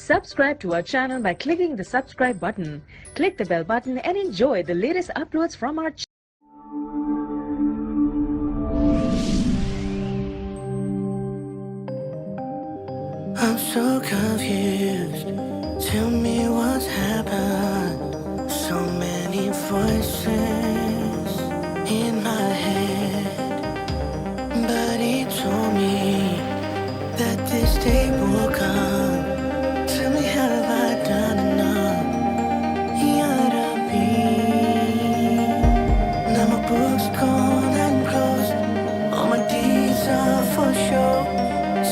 Subscribe to our channel by clicking the subscribe button. Click the bell button and enjoy the latest uploads from our channel. I'm so confused. Tell me what's happened. So many voices in my head, but he told me that this day will come. Tell me, have I done enough? Yada be. Now my book's gone and closed. All my deeds are for sure.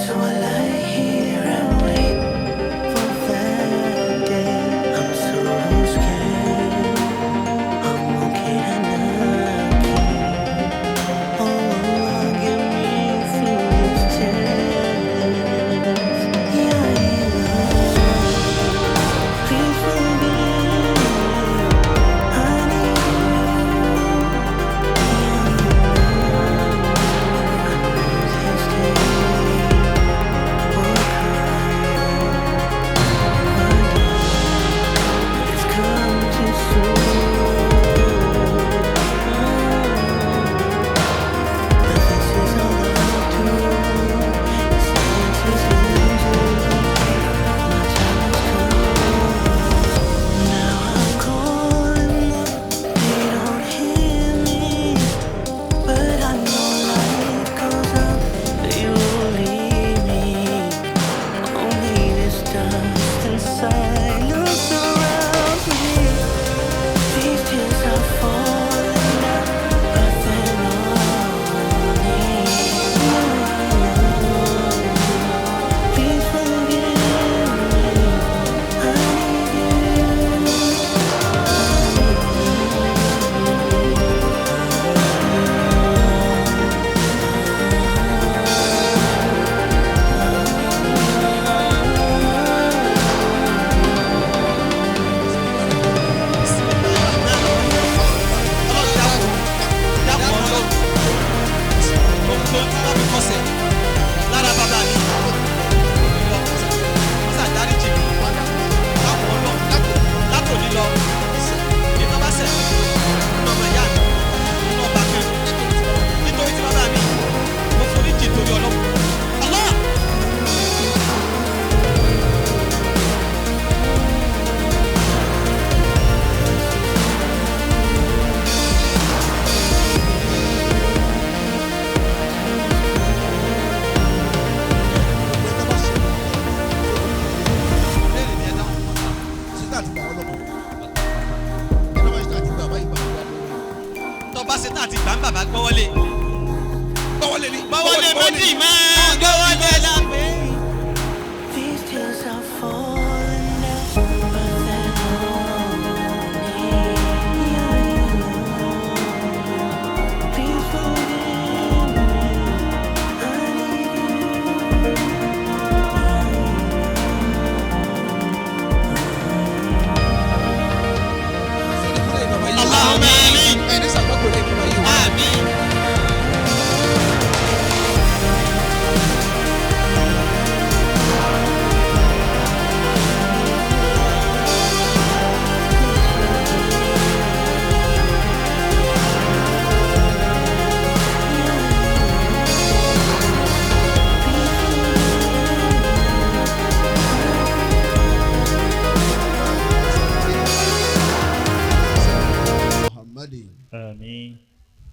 So I lie here and wait for that day. I'm so scared of walking and knocking. Oh, Lord, get me through this test. Yeah, please forgive me. I need you.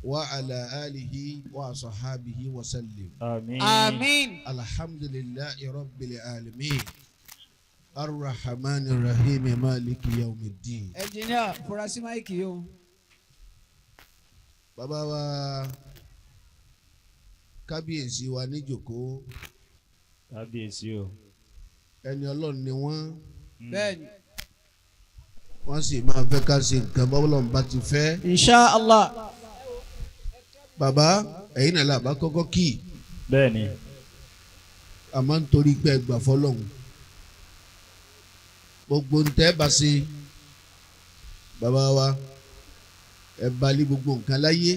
وعلى آله وصحابه وسلم آمين آمين. الحمد لله رب العالمين الرحمن الرحيم مالك يوم الدين. Engineer, furasi máìkì yìí o. Bàbá wa kábíyèsí wa níjòkó. kábíyèsí o. Ẹni Ọlọ́run ni wọ́n. Bẹ́ẹ̀ni. Wọ́n sì máa fẹ́ ká ṣe nǹkan bọ́lọ́run bá ti fẹ́. Insha Allah. Bàbá ẹ̀yin náà làbá kọ́kọ́ kì í. bẹ́ẹ̀ni. Àmọ́ nítorí pé ẹ gbà fọ́lọ́run. Gbogbo ntẹ́ bá ṣe bàbá wa ẹ balẹ̀ gbogbo nǹkan láyé.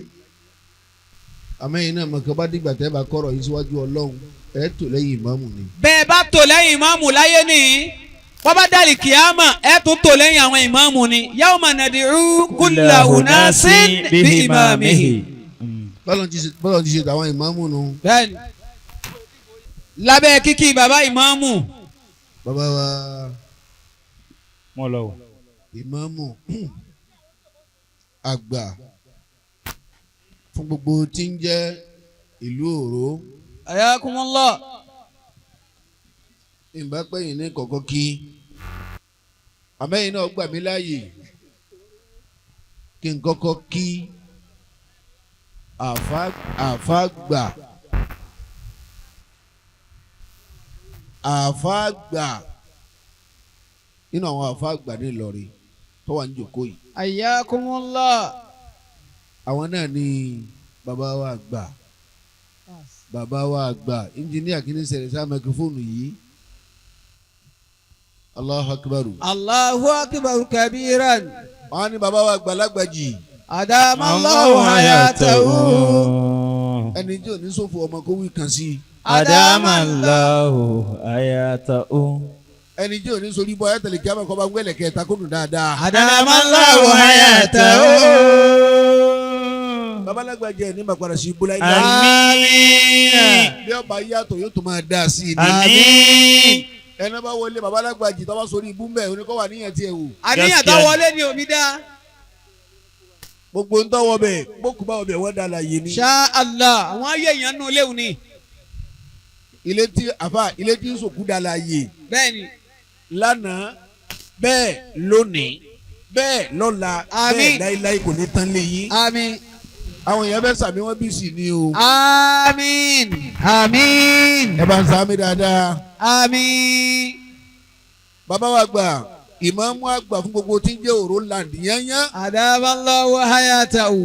Àmọ́ ẹ̀yin náà mọ̀kàn bá dìgbà tẹ́ bá kọ̀rọ̀ yìí síwájú Ọlọ́run ẹ tò lẹ́yìn ìmáàmù ni. Bẹ́ẹ̀ bá tò lẹ́yìn ìmáàmù láyé ni. bọ́bá dàlí kìámà ẹ̀ tún tò lẹ́yìn àwọn ìmáàmù ni yawma nad'u kulla unasin bi imamihi. bọ́lá ti ṣe tàwọn ìmáàmù nù. bẹ́ẹ̀ni lábẹ́ kíkí bàbá ìmáàmù. bàbá wa wọ́n lọ. ìmáàmù àgbà fún gbogbo tí ń jẹ́ ìlú Òró. ayakumullah. ìbá pẹ́yìn ní kọ̀ọ̀kan kí àmẹ́yìn náà gbà mí láàyè kí n kọ́kọ́ kí àfáàgbà nínú àwọn àfáàgbà ní Ìlọrin tó wà ní jòkó yìí. ayakumullah. àwọn náà ni bàbá wa àgbà ẹnjìníà kí ní ṣẹlẹ̀ sáà mẹkífóònù yìí. Allahu akbar. Allahu akbar kabiran. wọ́n ní bàbá wa àgbàlagbàjì. Adamallahu hayatahu. ẹni tí ò ní sófò ọmọ kó wí kan sí. Adamallahu hayatahu. ẹni tí ò ní sori bọ́ ayatollah kí a máa kọ́ bá ń gbẹ́lẹ̀ kẹta kó dùn dáadáa. Adamallahu hayatahu. babalágbàjì ẹ̀ ní bàkàrà sí ibùdó ayé. Àmín. bí ọba yàtọ̀ yóò tún máa dá sí i. Àmín. ẹni bá wọlé babalágbàjì tó bá sori ibú mbẹ́ oníkọ́ wà níyàn tiẹ̀ wò. àníyàn tó wọlé ni omi dá. gbogbo ń tọ́wọ́ bẹ̀ gbókù bá wọ bẹ̀ wọ́n dá la yé ni. Insha Allah àwọn ayé èèyàn nù léwu ni. ilé tí ń sòkú dá la yé. bẹ́ẹ̀ni. lánàá bẹ́ẹ̀ lónìí bẹ́ẹ̀ lọ́la bẹ́ẹ̀ láíláí kò ní tán lé yín. àmín. àwọn èèyàn bẹ́ẹ̀ sàmì wọ́n bí sì ni o. àmín. àmín. ẹ bá ń sàmì dáadáa. àmín. bàbá wa gbà ìmáàmù àgbà fún gbogbo tí ń jẹ́ Òró land yányán. Adamallahu hayatahu.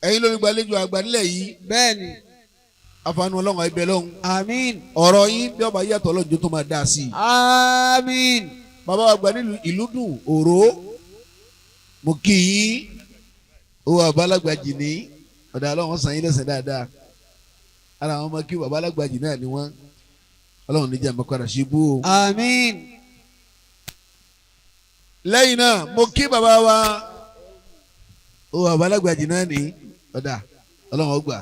ẹ̀yin lórí gbàlejò àgbà nílẹ̀ yìí. bẹ́ẹ̀ni. àfààní ọlọ́run àìbẹ̀ lọ́hùn. àmín. ọ̀rọ̀ yín bí ọba yàtọ̀ ọlọ́jọ́ tó máa dá sí i. àmín. bàbá wa gbà nílùú ìlú dùn Òró mo kì í owó àbálágbàjì ní ọ̀dà ọlọ́run sàn yín lẹ́sẹ̀ dáadáa ara àwọn ọmọ kí àbálágbàjì náà ni wọ́n ọlọ́run níjà mọ́kàrà ṣe bú o. àmín. lẹ́yìn náà mo kí bàbá wa owó àbálágbàjì náà ní ọ̀dà ọlọ́run ọgbà.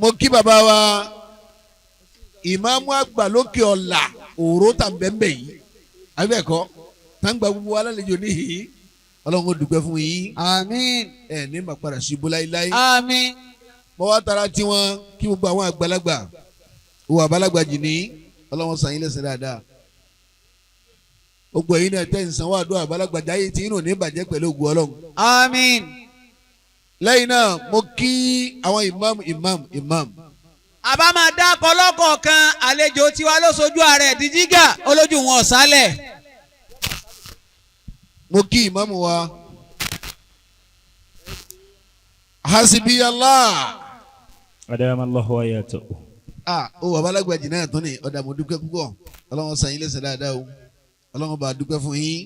mo kí bàbá wa ìmáàmù àgbà lókè ọ̀la Òró tàbẹ́ńbẹ́ yìí abẹ́ẹ̀kọ́ tàǹgbà gbogbo alálejò níhìí ọlọ́run ó dúpẹ́ fún yín. àmín. ẹ ní ma padà ṣubú láíláí. àmín. mo wá tara tiwọn kí gbogbo àwọn àgbàlagbà owó àbálágbàjì ní ọlọ́run sàn yín lẹ́sẹ̀ dáadáa. gbogbo ẹ̀yin náà tẹ́ ń sanwó àdó àbálágbàjì ayé tí inú ní bàjẹ́ pẹ̀lú ògùn ọlọ́run. àmín. lẹ́yìn náà mo kí àwọn imam. àbá máa dá kọlọ́kọ̀ kan àlejò tiwa ló sojú ààrẹ díjígà olójú wọn ọ̀sálẹ̀. mo kí ìmáàmù wa hasibi Allah. Adamallahu hayatahu. ó àbálágbàjì náà tó ní ọ̀dà mo dúpẹ́ púpọ̀ ọlọ́run sàn yín lẹ́sẹ̀ dáadáa o ọlọ́run bá dúpẹ́ fún yín.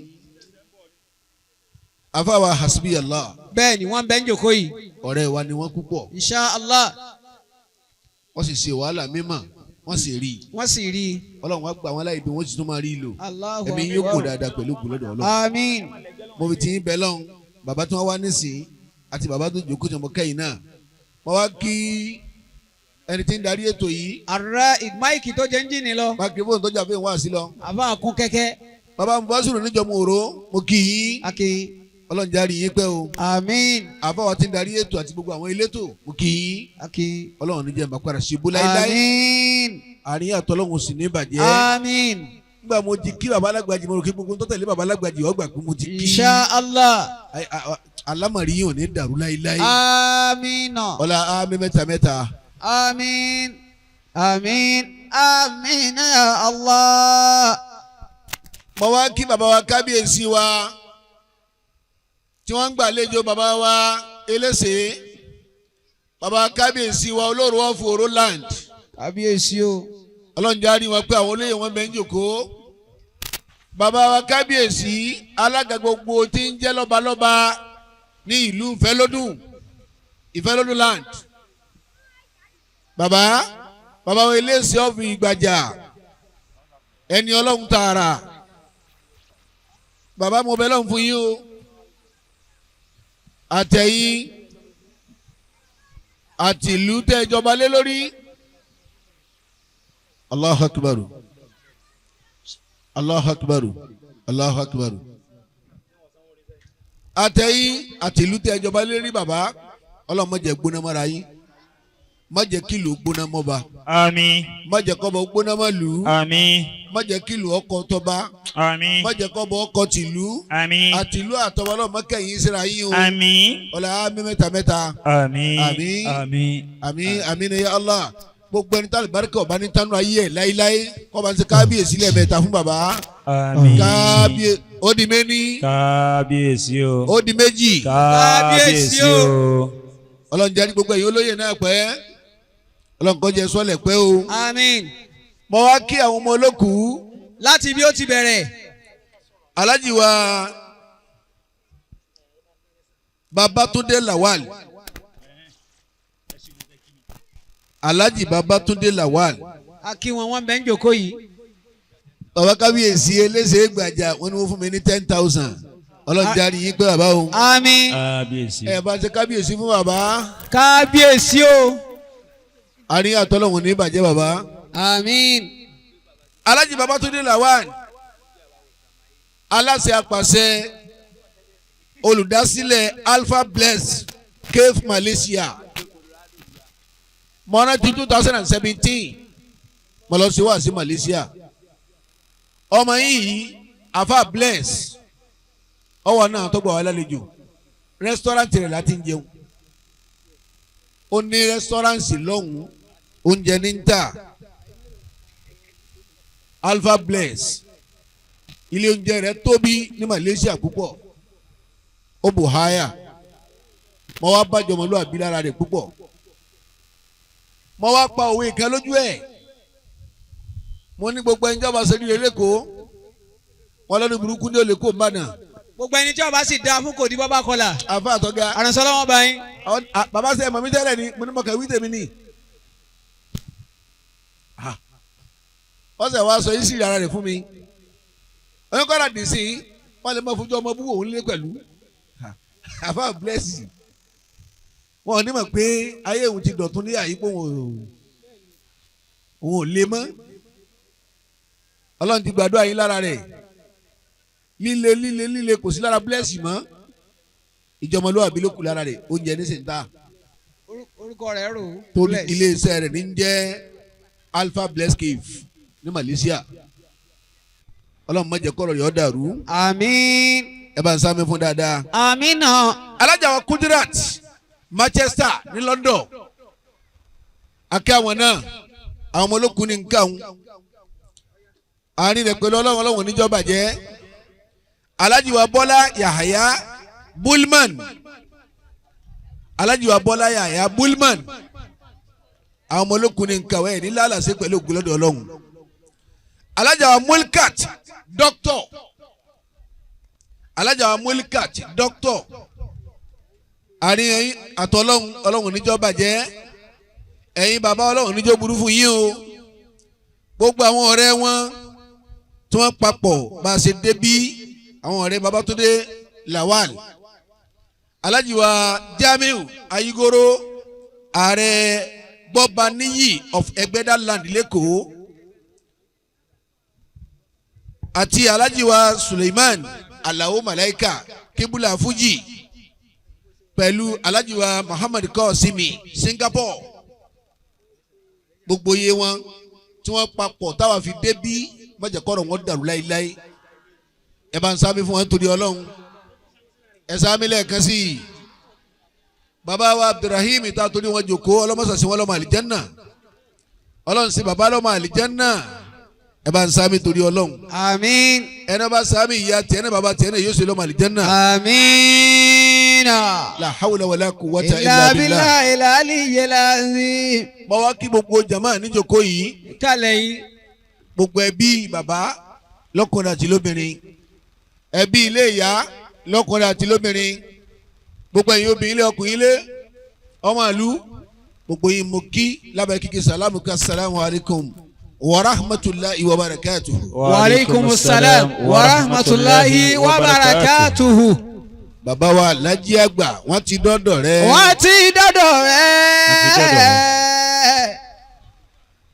afáwa hasibi Allah. bẹ́ẹ̀ ni wọ́n bẹ́ ń jòkó yìí. ọ̀rẹ́ wa ni wọ́n púpọ̀. Insha Allah. wọ́n sì ṣe wàhálà mímọ̀ wọ́n sì rí i. wọ́n sì rí i. ọlọ́run wá gbà wọ́n láì bí wọ́n sì tún máa rí i lò. Allahu ẹ̀mí yóò kó dáadáa pẹ̀lú gbòlódò ọlọ́run. àmín. mo fi ti ń bẹ lọ́hùn bàbá tí wọ́n wá nísìnyí àti bàbá tó jókòó tí mo kẹ́yìn náà wọ́n wá kí ẹni tí ń darí ètò yìí. àrà ìmáìkì tó jẹ́ ń jìnnì lọ. mákìrìfóònù tó jà fún ìwọ̀n àṣì lọ. àbá kún kẹ́kẹ́. bàbá Mufasir níjọba Òró mo kì í. akí. ọlọ́run járe yín pẹ́ o. àmín. àbáwọ̀ tí ń darí ètò àti gbogbo àwọn elétò mo kì í. akí. ọlọ́run níjẹ́ máa padà ṣubú láíláí. àmín. àárín àtọ́lọ́hún sì ní bàjẹ́. àmín. nígbà mo ti kí bàbá alágbàjì mo rò kí gbogbo tó tẹ̀lé bàbá alágbàjì ọgbà pé mo ti kí. Insha Allah. alámọ̀rí yìí ò ní dàrú láíláí. àmín. ọlá àmín mẹ́ta. àmín. àmín. àmín ya Allah. mo wá kí bàbá wa kábíyèsí wa tí wọ́n ń gbàlejò bàbá wa elése bàbá kábíyèsí wa olóòrò of Òró land. kábíyèsí o. ọlọ́run járe wọn pé àwọn olóyè wọn bẹ ń jòkó. bàbá wa kábíyèsí alága gbogbo tí ń jẹ́ lọ́balọ́ba ní ìlú ìfẹ́lódùn land. bàbá bàbá wa eléyìí ọ̀fìn ìgbàjà ẹni ọlọ́run tààrà bàbá mo bẹ lọ́run fún yín o àtẹ̀yìn àti ìlú tẹ́ ìjọba lé lórí Allahu Akbar Allahu Akbar Allahu Akbar àtẹ̀yìn àti ìlú tẹ́ ìjọba lé lórí bàbá ọlọ́run má jẹ́ gbóná mọ́ra yín má jẹ́ kílò gbóná mọ́ba. Àmín. má jẹ́ kọ́bọ̀ gbóná mọ́ lù ú. Àmín. má jẹ́ kílò ọkọ̀ tọba. Àmín. má jẹ́ kọ́bọ̀ ọkọ̀ tìlú. Àmín. àtìlú àtọwọ́ náà mọ́kẹ́yìn síra yín o. Àmín. ọ̀la àmín mẹ́ta mẹ́ta. Àmín. Àmín. Àmín. Àmín àmín ya Allah gbogbo ẹni tá Alubarika ọba ní tánú ayé ẹ̀ láíláí kọ́ba ń ṣe kábíyèsí lẹ́ẹ̀mẹ́ta fún bàbá. Àmín. kábíyèsí ó di méní. Kábíyèsí o. ó di méjì. Kábíyèsí o. Ọlọ́run jẹ́ gbogbo ẹ̀yin olóyè náà pẹ́ Ọlọ́run kó jẹ́ sọ́lẹ̀ pẹ́ o. Àmín. mo wá kí àwọn ọmọ olókù. láti bí ó ti bẹ̀rẹ̀. Alhaji wa Babatunde Lawal. Alhaji Babatunde Lawal. a kí wọn bẹ ń jókòó yìí. bàbá kábíyèsí eléṣe gbàjà wọn ni wọ́n fún mi ní 10,000 Ọlọ́run jáde yín pé bàbá o. Àmín. Kábíyèsí. ẹ bá ṣe kábíyèsí fún bàbá. kábíyèsí o. àríyá tọ́lọ́hún ní ìbàjẹ́ bàbá. Àmín. Alhaji Babatunde Lawal aláṣẹ àpàṣẹ olùdásílẹ̀ Alpha Bless Cave Malaysia mọ́nà tí 2017 mo lọ sí wá sí Malaysia ọmọ yìí Alpha Bless ọwọ́ náà tó gbà wá lálejò rẹ́sítọ́rántì rẹ̀ láti ń jẹun ó ní rẹ́sítọ́rántì lọ́hùn-ún oúnjẹ ní ń tà Alpha Bless ilé oúnjẹ rẹ̀ tóbi ní Malaysia púpọ̀ ó bò háyà mo wá bá jọmọlúwàbí lára rẹ̀ púpọ̀ mo wá pa òwe kan lójú ẹ̀ mo ní gbogbo ẹni jọba sẹ́ni rẹ̀ lẹ́kọ̀ọ́ wọn lọ́dún burúkú ní olè kó ń bànà. gbogbo ẹni tí ọba sì dáa fún kò ní bọ́bá kọlà. àfa àtọ́gá àrùnsọ lọ́wọ́ bá yín. bàbá sẹ́ mọ̀ mí tẹ́lẹ̀ ni mo ní mo kàn wí tèmi ni. wọ́n sẹ̀ wá sọ yìí sí ara rẹ̀ fún mi. oníkọ́ra dì sí wọ́n lè má fojú ọmọ búwo òun lé pẹ̀lú. Alpha Bless wọn ò ní mọ̀ pé ayé òun ti dọ̀tún ní àyípo òun ò lè mọ́. Ọlọ́run ti gbàdúrà yín lára rẹ̀ líle kò sí lára Bless mọ́ ìjọmọlúwàbí ló kù lára rẹ̀ oúnjẹ ní sèǹtà. orúkọ rẹ̀ rò ó. torí iléeṣẹ́ rẹ̀ ní ń jẹ́ Alpha Bless Cave ní Malaysia. Ọlọ́run má jẹ́ kọ́rọ̀ rẹ̀ ó dàrú. Àmín. ẹ bá ń sámi fún dáadáa. Àmín náà. Alájà wa Kudirat Manchester ní London akẹ́ àwọn náà àwọn ọmọ olókùn ní nǹkan àárín rẹ̀ pẹ̀lú ọlọ́run níjọba jẹ́ Alhaji wa Bọ́lá Yahaya Bullman Alhaji wa Bọ́lá Yahaya Bullman àwọn ọmọ olókùn ní nǹkan wẹ̀ ní lálàsẹ́ pẹ̀lú ògùnlọ́dọ̀ ọlọ́run Alhaja wa Mulkat Doctor Alhaja wa Mulkat Doctor àárín ẹ̀yin àtọ́lọ́run ọlọ́run níjọba jẹ́ ẹ̀yin bàbá ọlọ́run níjọ́ burú fún yín o gbogbo àwọn ọ̀rẹ́ wọn tí wọ́n papọ̀ bá a ṣe débí àwọn ọ̀rẹ́ Babatunde Lawal Alhaji wa Jamiu Ayigoro ààrẹ Gbọ́baniyi of Ẹgbẹ́dá land lẹ́kọ̀ọ́ àti Alhaji wa Suleiman Alao Malaika Kibula Fuji pẹ̀lú Alhaji wa Muhammad Kọ́simi Singapore gbogbo iye wọn tí wọ́n papọ̀ táwa fi débí májèkọ́rọ̀ wọn dàrú láíláí ẹ bá ń sábẹ́ fún wọn torí ọlọ́run ẹ sábẹ́ lẹ́ẹ̀kan sí i bàbá wa Abdulrahim ta torí wọn jòkó ọlọ́mọsàsì wọn lọ́mọ àlìjánná ọlọ́run sí bàbá lọ́mọ àlìjánná ẹ bá ń sábẹ́ torí ọlọ́run. Àmín. ẹnì bá sábẹ́ ìyá tiẹ̀ ní bàbá tiẹ̀ ní yóò ṣe lọ́mọ àlìjánná. Àmín. La hawla wala quwwata illa billah. ilà aliyyil azim. mo wá kí gbogbo jama níjòkó yìí. kálẹ̀ yìí. gbogbo ẹbí bàbá lọ́kùnrin àti lóbìnrin ẹbí ilé ìyá lọ́kùnrin àti lóbìnrin gbogbo ẹ̀yin obìnrin ilé ọkùnrin ilé ọmọ ìlú gbogbo yín mo kí lábẹ́ kíkí salamu ká salamu alaykum wa rahmatulahi wa barakatuhu. Wa alaikumus salam wa rahmatulahi wa barakatuhu. bàbá wa Alhaji àgbà wọ́n ti dọ́dọ̀ rẹ̀. Wọ́n ti dọ́dọ̀ rẹ̀.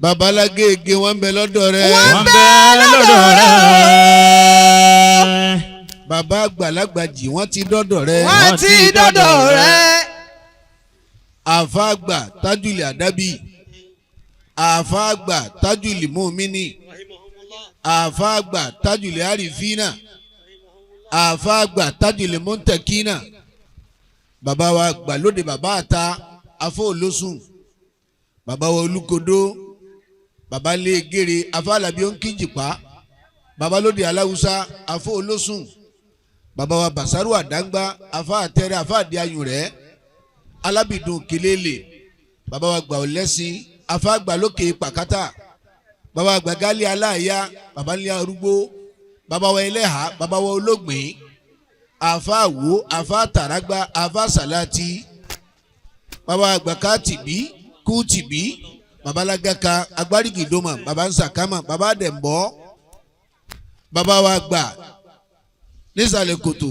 bàbá Alágége wọ́n ń bẹ lọ́dọ̀ rẹ̀. Wọ́n bẹ lọ́dọ̀ rẹ̀. bàbá Àgbàlagbàjì wọ́n ti dọ́dọ̀ rẹ̀. Wọ́n ti dọ́dọ̀ rẹ̀. àfa àgbà Tajuli Adabi, àfa àgbà Tajuli Mumini, àfa àgbà Tajuli Arifina, àfa àgbà Tajuli Muntakina, bàbá wa Gbàlódé bàbá àta afọ olóṣùn, bàbá wa Olúkodó, bàbá lé gèrè afọ Alábí Ònkìjìpá, bàbá lóde Aláwùsá afọ olóṣùn, bàbá wa Bàṣárù Àdáńgbá afọ àtẹrẹ afọ àdé ayùn rẹ, alábìdùn kìlélè, bàbá wa Gbà Ọlẹ́sìn afọ àgbà lókè pàkátà, bàbá wa Gbà Gálí Aláàyá, bàbá ńlẹ arúgbó, bàbá wa Ẹlẹ́hà, bàbá wa Olóògbìn, àfa àwò àfa àtàràgbà àfa sàlátì, bàbá wa Gbà Kátìbí Kútìbí, bàbá Lágàkà Agbárígìdómà, bàbá Nsàkámà, bàbá Dẹ̀mbọ́, bàbá wa Gbà nísàlẹ̀ kòtò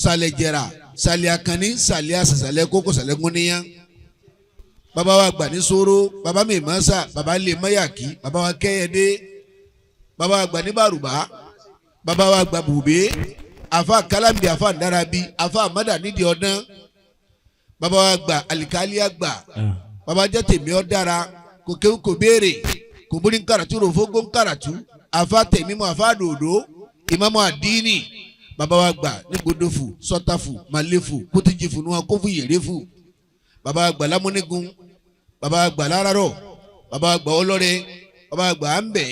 sàlẹ̀ jẹ̀rà sàlẹ̀ àkànní sàlẹ̀ àṣà sàlẹ̀ kókò sàlẹ̀ gúnníyàn, bàbá wa Gbà ní Sóró, bàbá Mèmásà, bàbá lè Máyàkí, bàbá wa Kẹ́yẹdé, bàbá wa Gbà ní Bàrùbá, bàbá wa Gbà Bùbé, àfa Kálámbì, àfa Ndarabi, àfa Àmàdà nídìí ọdán, bàbá wa Gbà Àlìkálí àgbà, bàbá jẹ́ tèmi ọ́ dára kò kéwù kò béèrè kò bóni nkàràtú rò fógó nkàràtú, àfa tèmi mọ́ àfa dòdò ìmáàmù àdínì, bàbá wa Gbà ní Gbódòfù, Sọ́tàfù, Màlẹ́fù, Kótìjìfù ní wọn Kófù Yèrèfù, bàbá wa Gbà Lámúnígun, bàbá wa Gbà Lárárọ̀, bàbá wa Gbà Ọlọ́rẹ, bàbá wa Gbà Àmbẹ̀,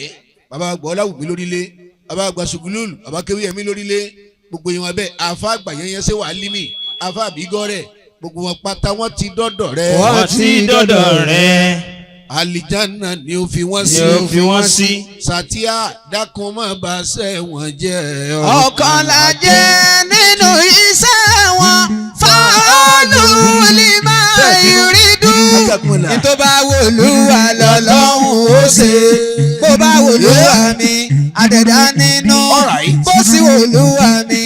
bàbá wa Gbà Ọláwùmí lórílẹ̀, bàbá wa Gbà Sùgúlùlù, bàbá Kéwìyẹmí lórílẹ̀, gbogbo yẹn wọn bẹ́ẹ̀ àfa àgbà yẹn ṣe wà límì, àfa àbígọ́rẹ̀, gbogbo wọn pátá wọn ti dọ́dọ̀ rẹ̀. Wọ́n ti dọ́dọ̀ rẹ̀. Àlìjánnà ni ó fi wọ́n sí. Ni ó fi wọ́n sí. Sàtíà dákun má bà ṣẹ́ wọn jẹ́. Ọ̀kan la jẹ́ nínú iṣẹ́ wọn. Fáàlù lè máa yìrìdú. Ìtò bá wòlúwa lọ́lọ́hún ó ṣe. Bó bá wòlúwa mi, àdẹ̀dá nínú. Bó sì wòlúwa mi,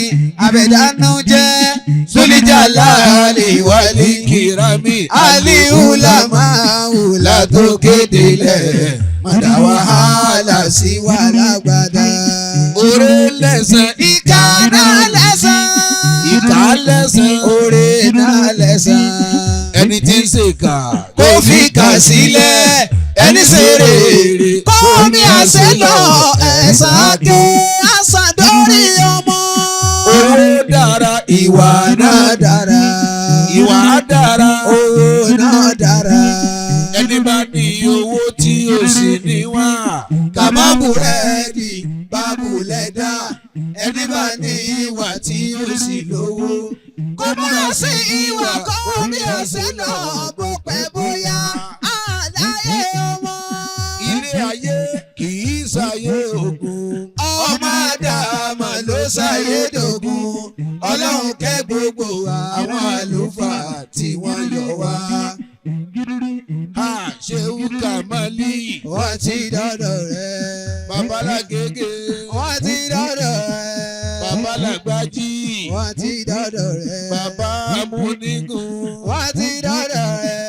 àbẹ̀dánú jẹ́. Zulijala aliwali kirami. Aliulama ula tó kéde lẹ̀. Mọ̀dà wàhálà sí wa lágbàdá. Oore lẹ́san. Ìkà náà lẹ́san. Ìkà lẹ́san. Oore náà lẹ́san. Ẹni tí ń ṣèkà kó fi kà sílẹ̀. Ẹni ṣe rere kó mi àṣẹ lọ. Ẹ̀san ké àṣà dórí ọmọ. owó dára. Ìwà náà dára. Ìwà dára. Owó náà dára. Ẹni bá ní owó tí ó sì níwà. Kàmá búrẹ́dì bábù lẹ́dá. Ẹni bá ní ìwà tí ó sì lówó. Kó múra sí ìwà kó mi àṣẹ lọ. Bó pẹ́ bóyá àlàyé ọmọ. Ilé ayé kì í ṣayé ogun. Ọmọ Ádámà ló ṣàyédògún. Ọlọ́run kẹ́ gbogbo àwọn àlùfáà tí wọ́n yọ wá. Ṣéwù Kàmálì. Wọ́n ti dọ́dọ̀ rẹ̀. Bàbá Lágége. Wọ́n ti dọ́dọ̀ rẹ̀. Bàbá Lágbájí. Wọ́n ti dọ́dọ̀ rẹ̀. Bàbá Amúnígun. Wọ́n ti dọ́dọ̀ rẹ̀.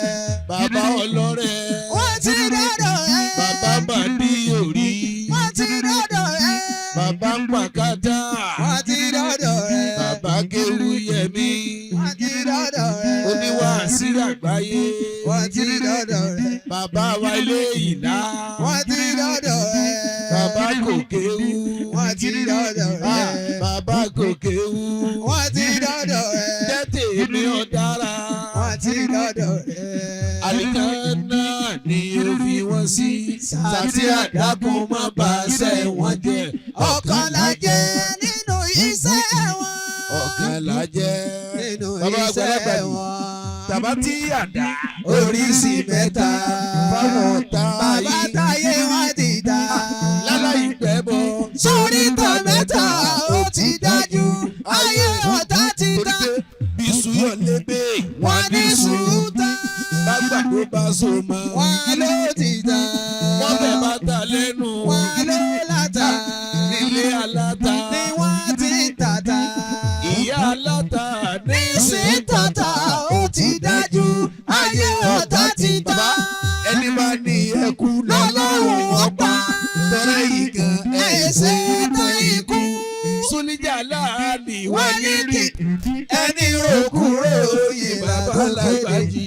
Bàbá Ọlọ́rẹ̀. Wọ́n ti dọ́dọ̀ rẹ̀. Bàbá Bàdíyòrí. Wọ́n ti dọ́dọ̀ rẹ̀. Bàbá Pàkátà. Wọ́n ti dọ́dọ̀ rẹ̀. Bàbá Kéwúyẹmí. Wọ́n ti dọ́dọ̀ rẹ̀. Oníwàásí àgbáyé. Wọ́n ti dọ́dọ̀ rẹ̀. Bàbá wa ilé ìlà. Wọ́n ti dọ́dọ̀ rẹ̀. Bàbá Kòkéwú. Wọ́n ti dọ́dọ̀ rẹ̀. Bàbá Kòkéwú. Wọ́n ti dọ́dọ̀ rẹ̀. Jẹ́ tèmi ó dára. Wọ́n ti dọ́dọ̀ rẹ̀. Àlìjánnà ni ó fi wọ́n sí. Sàtíà dákun má bà ṣẹ́ wọn jẹ́. Ọ̀kan la jẹ́ nínú iṣẹ́ wọn. Ọ̀kan la jẹ́ Nínú bàbá àgbàlagbà iṣẹ́ ni. wọn. Tàbá tí àdá. Oríṣi mẹ́ta. Fáwọn ọ̀tá Bàbá yìí. táyé wá ti dá. Láláì pẹ́ bọ́. Sórí tán mẹ́ta ó ti dájú. Ayé ọ̀tá ti dá. Bí sùúrù lébè. Wọ́n ní sùúrù tán. Bàbá ló bá so mọ́. Wọ́n ló ti ta. Wọ́n fẹ́ bá ta lẹ́nu. Wọ́n ló láta. Nílé aláta. Ni wọ́n ti ń tata. Ìyá aláta ní sí tata. Ó ti dájú. Ayé ọ̀tá ti ta. Ẹni bá ní ẹkú lọ́lọ́run ọ̀pá. Tọ́lá yìí kan ẹ̀ṣẹ̀ tó ikú. Súnìjà láàánì wọ́n ní rí. Ẹni rògbòrò yìí bàbá lágbàjì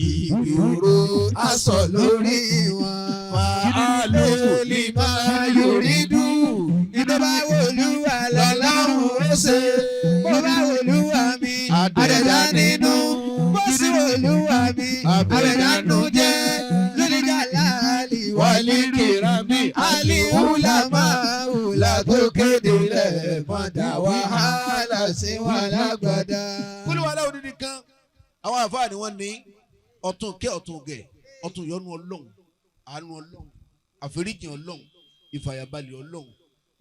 ìgboro aṣọ lórí wọn. Fàálù lè máa yòrí dùn. Iná bá wòlúwà lọ́lọ́run ó ṣe. Bó bá wòlúwà mi, àdẹ̀dá nínú. Bó sì wòlúwà mi, àdẹ̀dánú jẹ́. Lóníjà láàlì wálé kìrà mi. Àlìhùlà máa hùlà tó kéde lẹ̀ mọ́dà wàhálà sí wọn lágbàdá. Kúlúwàlá òdìdí kan àwọn àfáà ni wọ́n ní ọ̀tún kẹ́ ọ̀tún gẹ̀ ọ̀tún yọ́nú Ọlọ́run àánú Ọlọ́run àforíjì Ọlọ́run ìfàyàbalẹ̀ Ọlọ́run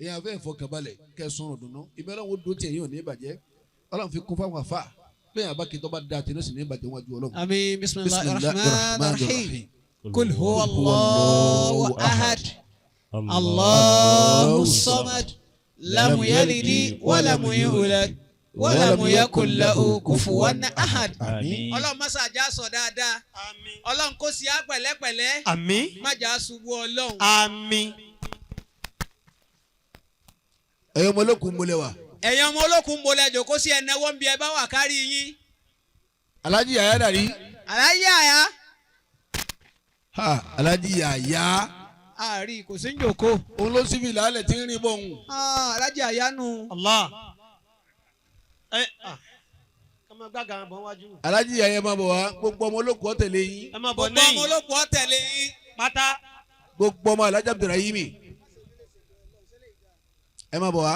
èèyàn afẹ́ ìfọkànbalẹ̀ kẹsàn-án ọ̀dùnnú ìbẹ́ Ọlọ́run ó dúró tí èyí ò ní ìbàjẹ́ Ọlọ́run fi kún fáwọn àfáà bẹ́ẹ̀ àbá kí n tó bá dáa tẹ̀lé sí ní ìbàjẹ́ wọn ju Ọlọ́run. Àmín. Bismillahir rahmanir rahim. Qul huwa Allahu ahad. Allahu samad. Lam yalid wa lam yulad. Wọ́n yakun lahu kufuwan ahad. Ọlọ́run mọ́sá àjà sọ dáadáa. Ọlọ́run kò sí á pẹ̀lẹ́pẹ̀lẹ́. Àmín. Má jà ṣubú Ọlọ́run. Àmín. ẹ̀yin ọmọ olókùn mọ́lẹ̀ wa. Ẹ̀yin ọmọ olókùn mọ́lẹ̀ jòkó sí ẹ̀nẹ́wó ń bí ẹ bá wà kárí yín. Alhaji Yaya dàrí. Alhaji Yaya. Alhaji Yaya. Àárí kò sí ń jòkó. Òun ló síbi ìlàlẹ̀ tí ń rìn bọ̀ òun. Alhaji Yaya nù. Allah. Kama gbàgà bọ̀ wájú. Alhaji Yaya máa bọ̀ wá gbogbo ọmọ olókùn ọ̀tẹ̀lẹ̀ yín. Ẹ máa bọ̀ Gbogbo lẹ́yìn. ọmọ olókùn ọ̀tẹ̀lẹ̀ yín. Pátá. Gbogbo ọmọ Alhaji Abdulrahimi. Ẹ máa bọ̀ wá.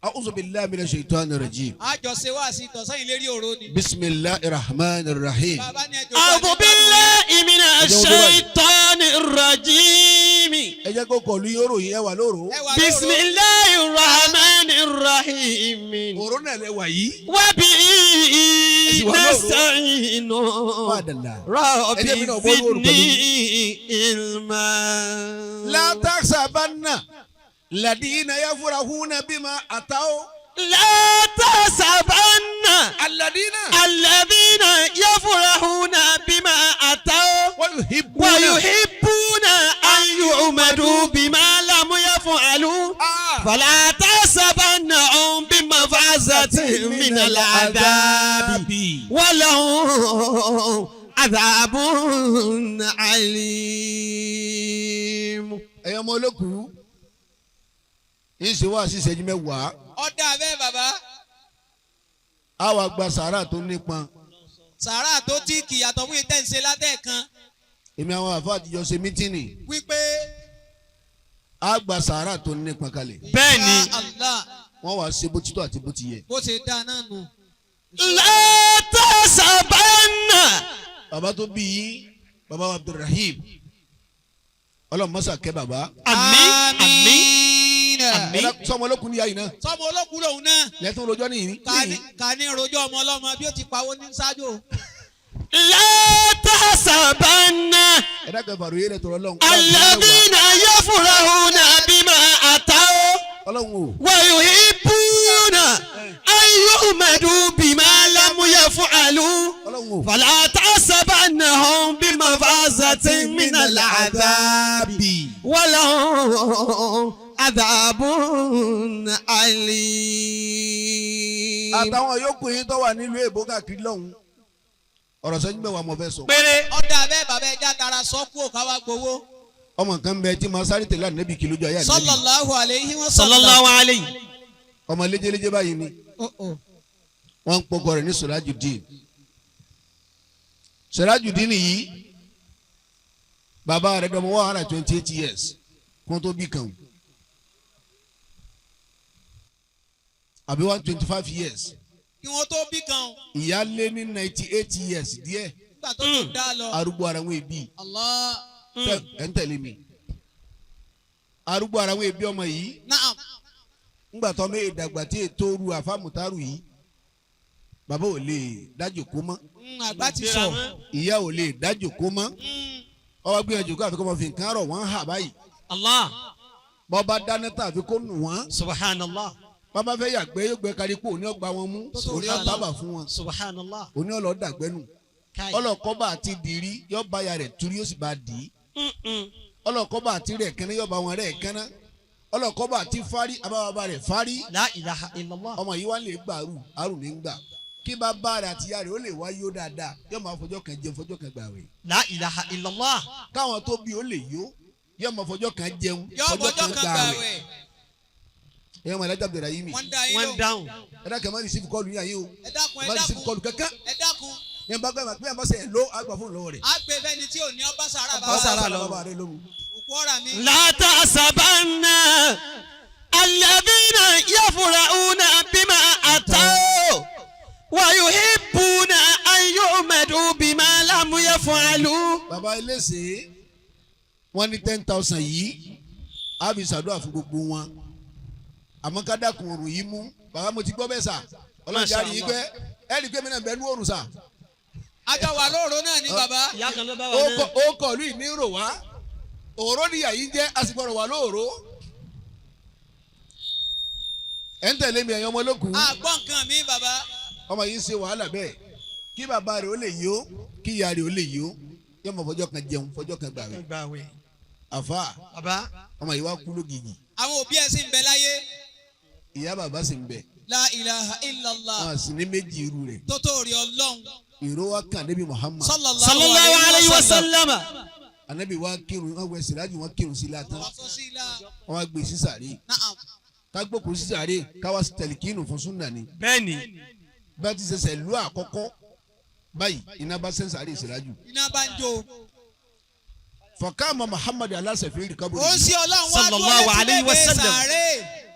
A'udhu billahi minash shaitanir rajim. Àjọṣe wá sí ìtọ̀sán ìlérí òro ni. Bismillahir rahmanir rahim. Bàbá ní ẹjọ́ A'udhu billahi minash shaitanir rajim. Ẹ jẹ́ kó kọ̀lú yóró yìí ẹ wà lóru. Bismillahir rahmanir rahim. Òró náà lẹ wà yìí. Wa bihi nasta'inu. Rabbi zidni ilma. La tahsabanna ladina yafrahuna bima ataw. La tahsabanna alladhina yafrahuna bima ataw wa yuhibbuna an yu'madu bima lam yaf'alu fala tahsabannahum bimafazatin min al'adabi wa lahum adhabun alim. Ẹ̀yin ọmọ olókùn yìí ṣe wá sí ìṣẹ́jú mẹ́wàá. Ọ̀dà bẹ́ẹ̀ bàbá. A wá gba sàárà tó nípọn. Sàárà tó tí kì yàtọ̀ fún ìtẹ̀sẹ̀ látẹ̀kan. Èmi àwọn àfáà àtijọ́ ṣe mítìnì. Wípé. A gba sàárà tó nípọn kalẹ̀. Bẹ́ẹ̀ni. Wọ́n wá ṣe bó ti tọ́ àti bó ti yẹ. Bó ṣe dáa náà nù. La tahsabanna. Bàbá tó bí yín bàbá wa Abdulrahim Ọlọ́run mọ́sà kẹ́ bàbá. Àmín. Àmín. Sọmọ olókùn ní yàyí náà. Sọmọ olókùn lòun náà. Lẹ́tún rojọ́ nìyí. Ká ní rojọ́ ọmọ ọlọ́mọ bí ó ti pawó ní ṣáájú. La tahsabanna Ẹ dákẹ́ fàrọ̀ yé lẹ́tọ̀ọ́ Ọlọ́run. alladhina yafrahuna bima ataw Ọlọ́run o. wa yuhibbuna an yu'madu bima lam yaf'alu Ọlọ́run o. fala tahsabannahum bimafazatin min al'adabi wa lahum adhabun alim. Àtàwọn yòókù yín tó wà nílùú èbó káàkiri lọ́hùn. Ọ̀rọ̀ sẹ́jú mẹ́wàá mo fẹ́ sọ. Péré. Ọ̀dà bẹ́ẹ̀ bàbá ẹja tara sọ́kù ò káwá gbowó. Ọmọ kan bẹ tí màá sáré tẹ̀lé ànábì kí lójú ayé ànábì. Sallallahu alayhi wa sallam. Sallallahu alayhi. Ọmọ léjeléjé báyìí ni. Wọ́n ń pọkọ rẹ̀ ní Sirajudeen. Sirajudeen yìí bàbá rẹ̀ dọ̀mọ́ 128 years kó tó bí kan. Àbí 125 years. Kí wọ́n tó bí kan. Ìyá lé ní 98 years díẹ̀. Nígbà tó tún dá lọ. Arúgbó ara wọn èbí. Allah. Ẹ ń tẹ̀lé mi. Arúgbó ara wọn èbí ọmọ yìí. Naam. Ńgbà tó mẹ́ ìdàgbà tí ètò oru àfàmùtárù yìí. bàbá ò lè dájòkó mọ́ àgbà ti sọ. ìyá ò lè dájòkó mọ́ ọwọ́ gbìyànjú kó àfikún ọmọ fi nǹkan rọ̀ wọ́n hà báyìí Allah. bọ́ba dáná tán àfikún nù wọ́n Subhanallah. bàbá fẹ́ yàgbẹ́ yóò gbẹ kárí pé òní ọgbà wọn mú òní ọgbà fún wọn Subhanallah. òní ọlọ́dàgbẹ́nu ọlọ́kọ́bà àti dìrí yóò bá ya rẹ̀ turi yóò sì bá dì í ọlọ́kọ́bà àti rẹ̀ kẹ́ná yóò bá wọn rẹ̀ kẹ́ná ọlọ́kọ́bà àti fárí abáwábá rẹ̀ fárí La ilaha illallah. ọmọ yìí wá lè gbà àrùn ní gbà kí bàbá rẹ̀ àti ìyá rẹ̀ ó lè wá yó dáadáa yóò máa fọjọ́ kan jẹun fọjọ́ kan gbà wẹ̀ La ilaha illallah. káwọn tó bí ó lè yó yóò máa fọjọ́ kan jẹun yọ fọjọ́ kan bọ́jọ́ kan gbà gbà wẹ̀ wẹ̀. ẹ̀yọ́ mọ̀ ẹ̀dájà bẹ̀rẹ̀ yìí mi wọ́n dá yín One lò. down. ẹ̀dá kan máa receive call yín àyè o ẹ dákun ẹ máa receive dákun call kankan ẹ dákun. yẹn bá gbẹ́ bí wọ́n bá sẹ̀ ló àgbà fún lọ́wọ́ rẹ̀ a gbé fẹ́ni tí ò ní ọba sàrà bá bàbá sàrà lọ. bàbá rẹ̀ lóhùn. òkú ọ̀rà mi. لا تحسبن الذين يفرحون بما أتوا ويحبون أن يؤمدوا بما لم يفعلوا. bàbá eléṣe wọ́n ní 10,000 yìí á fi ṣàdúrà fún gbogbo wọn àmọ́ ká dákun òrùn yìí mú bàbá mo ti gbọ́ bẹ́ẹ̀ sà ọlọ́jà rí i pé ẹ rí i pé mi náà bẹ́ẹ̀ ní òrùn sà àjọ wà lóòrò náà ní bàbá. ìyá kan ló bá wà náà. ó kọ̀ọ̀lù ìní rò wá òró níyà yìí jẹ́ àsìkò wà lóòró ẹ̀ ń tẹ̀lé mi ẹ̀yin ọmọ olókùn àgbọ̀ nǹkan mi bàbá. ọmọ yìí ń ṣe wàhálà bẹ́ẹ̀ kí bàbá rẹ̀ ó lè yó kí ìyá rẹ̀ ó lè yó yóò mọ fọjọ́ kan jẹun fọjọ́ kan gbààwẹ̀ Gbààwẹ̀. àfa Bàbá. ọmọ yìí wá kú lógìgì àwọn òbí ẹ̀ sì ń bẹ láyé. ìyá bàbá sì ń bẹ la ilaha illallah. wọn sì ní méjì irú rẹ̀ tó tó rí ọlọ́run. ìró wa kàn níbi Muhammad Sallallahu alayhi wa sallam. anabi wa kírun wọn wẹ sìlájú wọn kírun sí látàn wọ́n tó sí ilá. wọn wá gbé sísàrí naam. ká gbókùn sísàrí káwá tẹlifíìnù fún súnà ni Bẹ́ẹ̀ni. bá ti ṣẹ̀ṣẹ̀ lú àkọ́kọ́ báyìí iná bá sẹ́nsàrí ìsìlájú iná bá ń jó. fọkàmọ Muhammad aláṣẹfìrì kábòrò ó ń ṣe ọlọ́run wá Sallallahu dúró alayhi wa létí bèbè sallam. sàárè.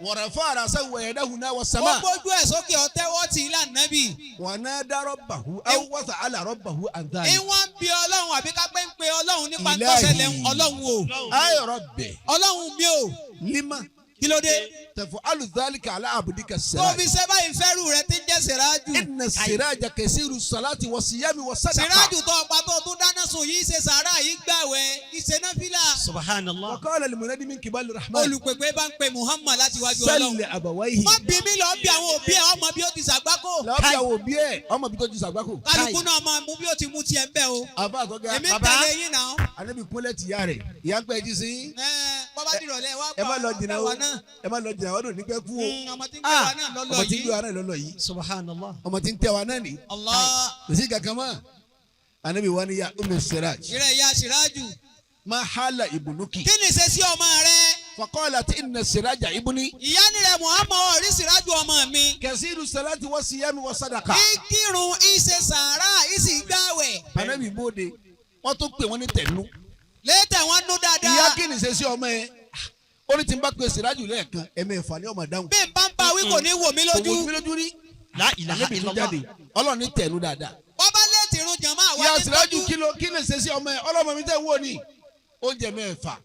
wọ̀rọ̀ fún àràṣà wẹ̀yẹ̀dẹ́hùn náà wọ ó sàmà gbójú ẹ̀ sókè ọ̀tẹ́wọ́ tì í lànàbì. wọn náà dárọ̀ bàhú àwọn wọ́sà àlàrọ̀ bàhú àǹtàní. ìwọ̀n ń bi ọlọ́run àbí ká pé ń pe ọlọ́run nípa Ilahi. tọ́sẹ̀lẹ̀ ọlọ́run o. ayọ̀rọ̀ bẹ̀ ọlọ́run mi o. lima kí ló dé. tẹ̀fọ́ alùzálìkà aláàbùdíkà tó sẹ́rájì. fi ṣe báyìí fẹ́rù rẹ ti ń jẹ́ sìrájù. inna siraja kẹsìrù sàláàtì wọ síyámi wọ sàdákà. sìrájù tó ọ̀pá tó tún dáná sùn yìí ṣe sàárà yìí gbàwẹ̀ ìṣe náfìlà. Subhanallah. wàkọ́lẹ̀ lèmọ̀nẹ́dí mi kìbálù rahman. olùpèpè bá ń pe Muhammad láti wájú ọlọ́run. sẹ́lẹ̀ àbàwáyé. má bí mi lọ bí àwọn òbí ẹ ọmọ bí ó ti ṣàgbákò. lọ́ọ́ bí àwọn òbí ẹ̀ ọmọ bí tó ti sàgbákò. kálukú náà máa mú bí ó ti mú tiẹ̀ ń bẹ̀ o. àbá àtọ́gá èmi ń Bàbá. tẹ̀lé yín náà. anabi kúnlẹ̀ tìyá rẹ̀ ìyá ń pẹ́ jí sí. bọ́bá dìrọ̀lẹ́ wá ẹ má lọ jìnnà o wa náà. ẹ má lọ jìnnà wọn ò ní pẹ́ kú o. ọmọ tí ń gbé wa náà lọ́lọ́ ọmọ tí ń gbé yìí. wa náà lọ́lọ́ yìí Subhanallah. ọmọ tí ń tẹ wa náà ní. Allah. kò sí kankan mọ́ anabi wa ni ya umu siraj ìrẹ̀ ìyá sìrájù. ma hala ibunuki. kí ni ṣe sí ọmọ rẹ. fakọ́lá ti inna siraja ibuni. ìyá ni rẹ Muhammad ọ̀rí sìrájù ọmọ mi. kẹsìrù salati wọ síyámi wọ sàdákà. ìkírun ìṣe sàárà ìsì gbàwẹ̀. anabi bóde wọn tó pè wọn ní tẹnu. létẹ̀ wọn nú dáadáa. ìyá kí ni ṣe sí ọmọ yẹn ó ní tí n bá pe siraju lẹ́ẹ̀kan ẹ̀mẹ́fà ni ọmọ dáhùn. bí n bá ń bá wí kò ní wò mí kò lójú. wò mí lójú rí. La ilaha anabi tún illallah. jáde ọlọ́run ní tẹ̀nu dáadáa. wọ́n bá léètì irun jàmá àwa ìyá ní siraju tọ́jú. kí ni ṣe sí ọmọ yẹn ọlọ́mọ mi tẹ̀ wò ní oúnjẹ mẹ́fà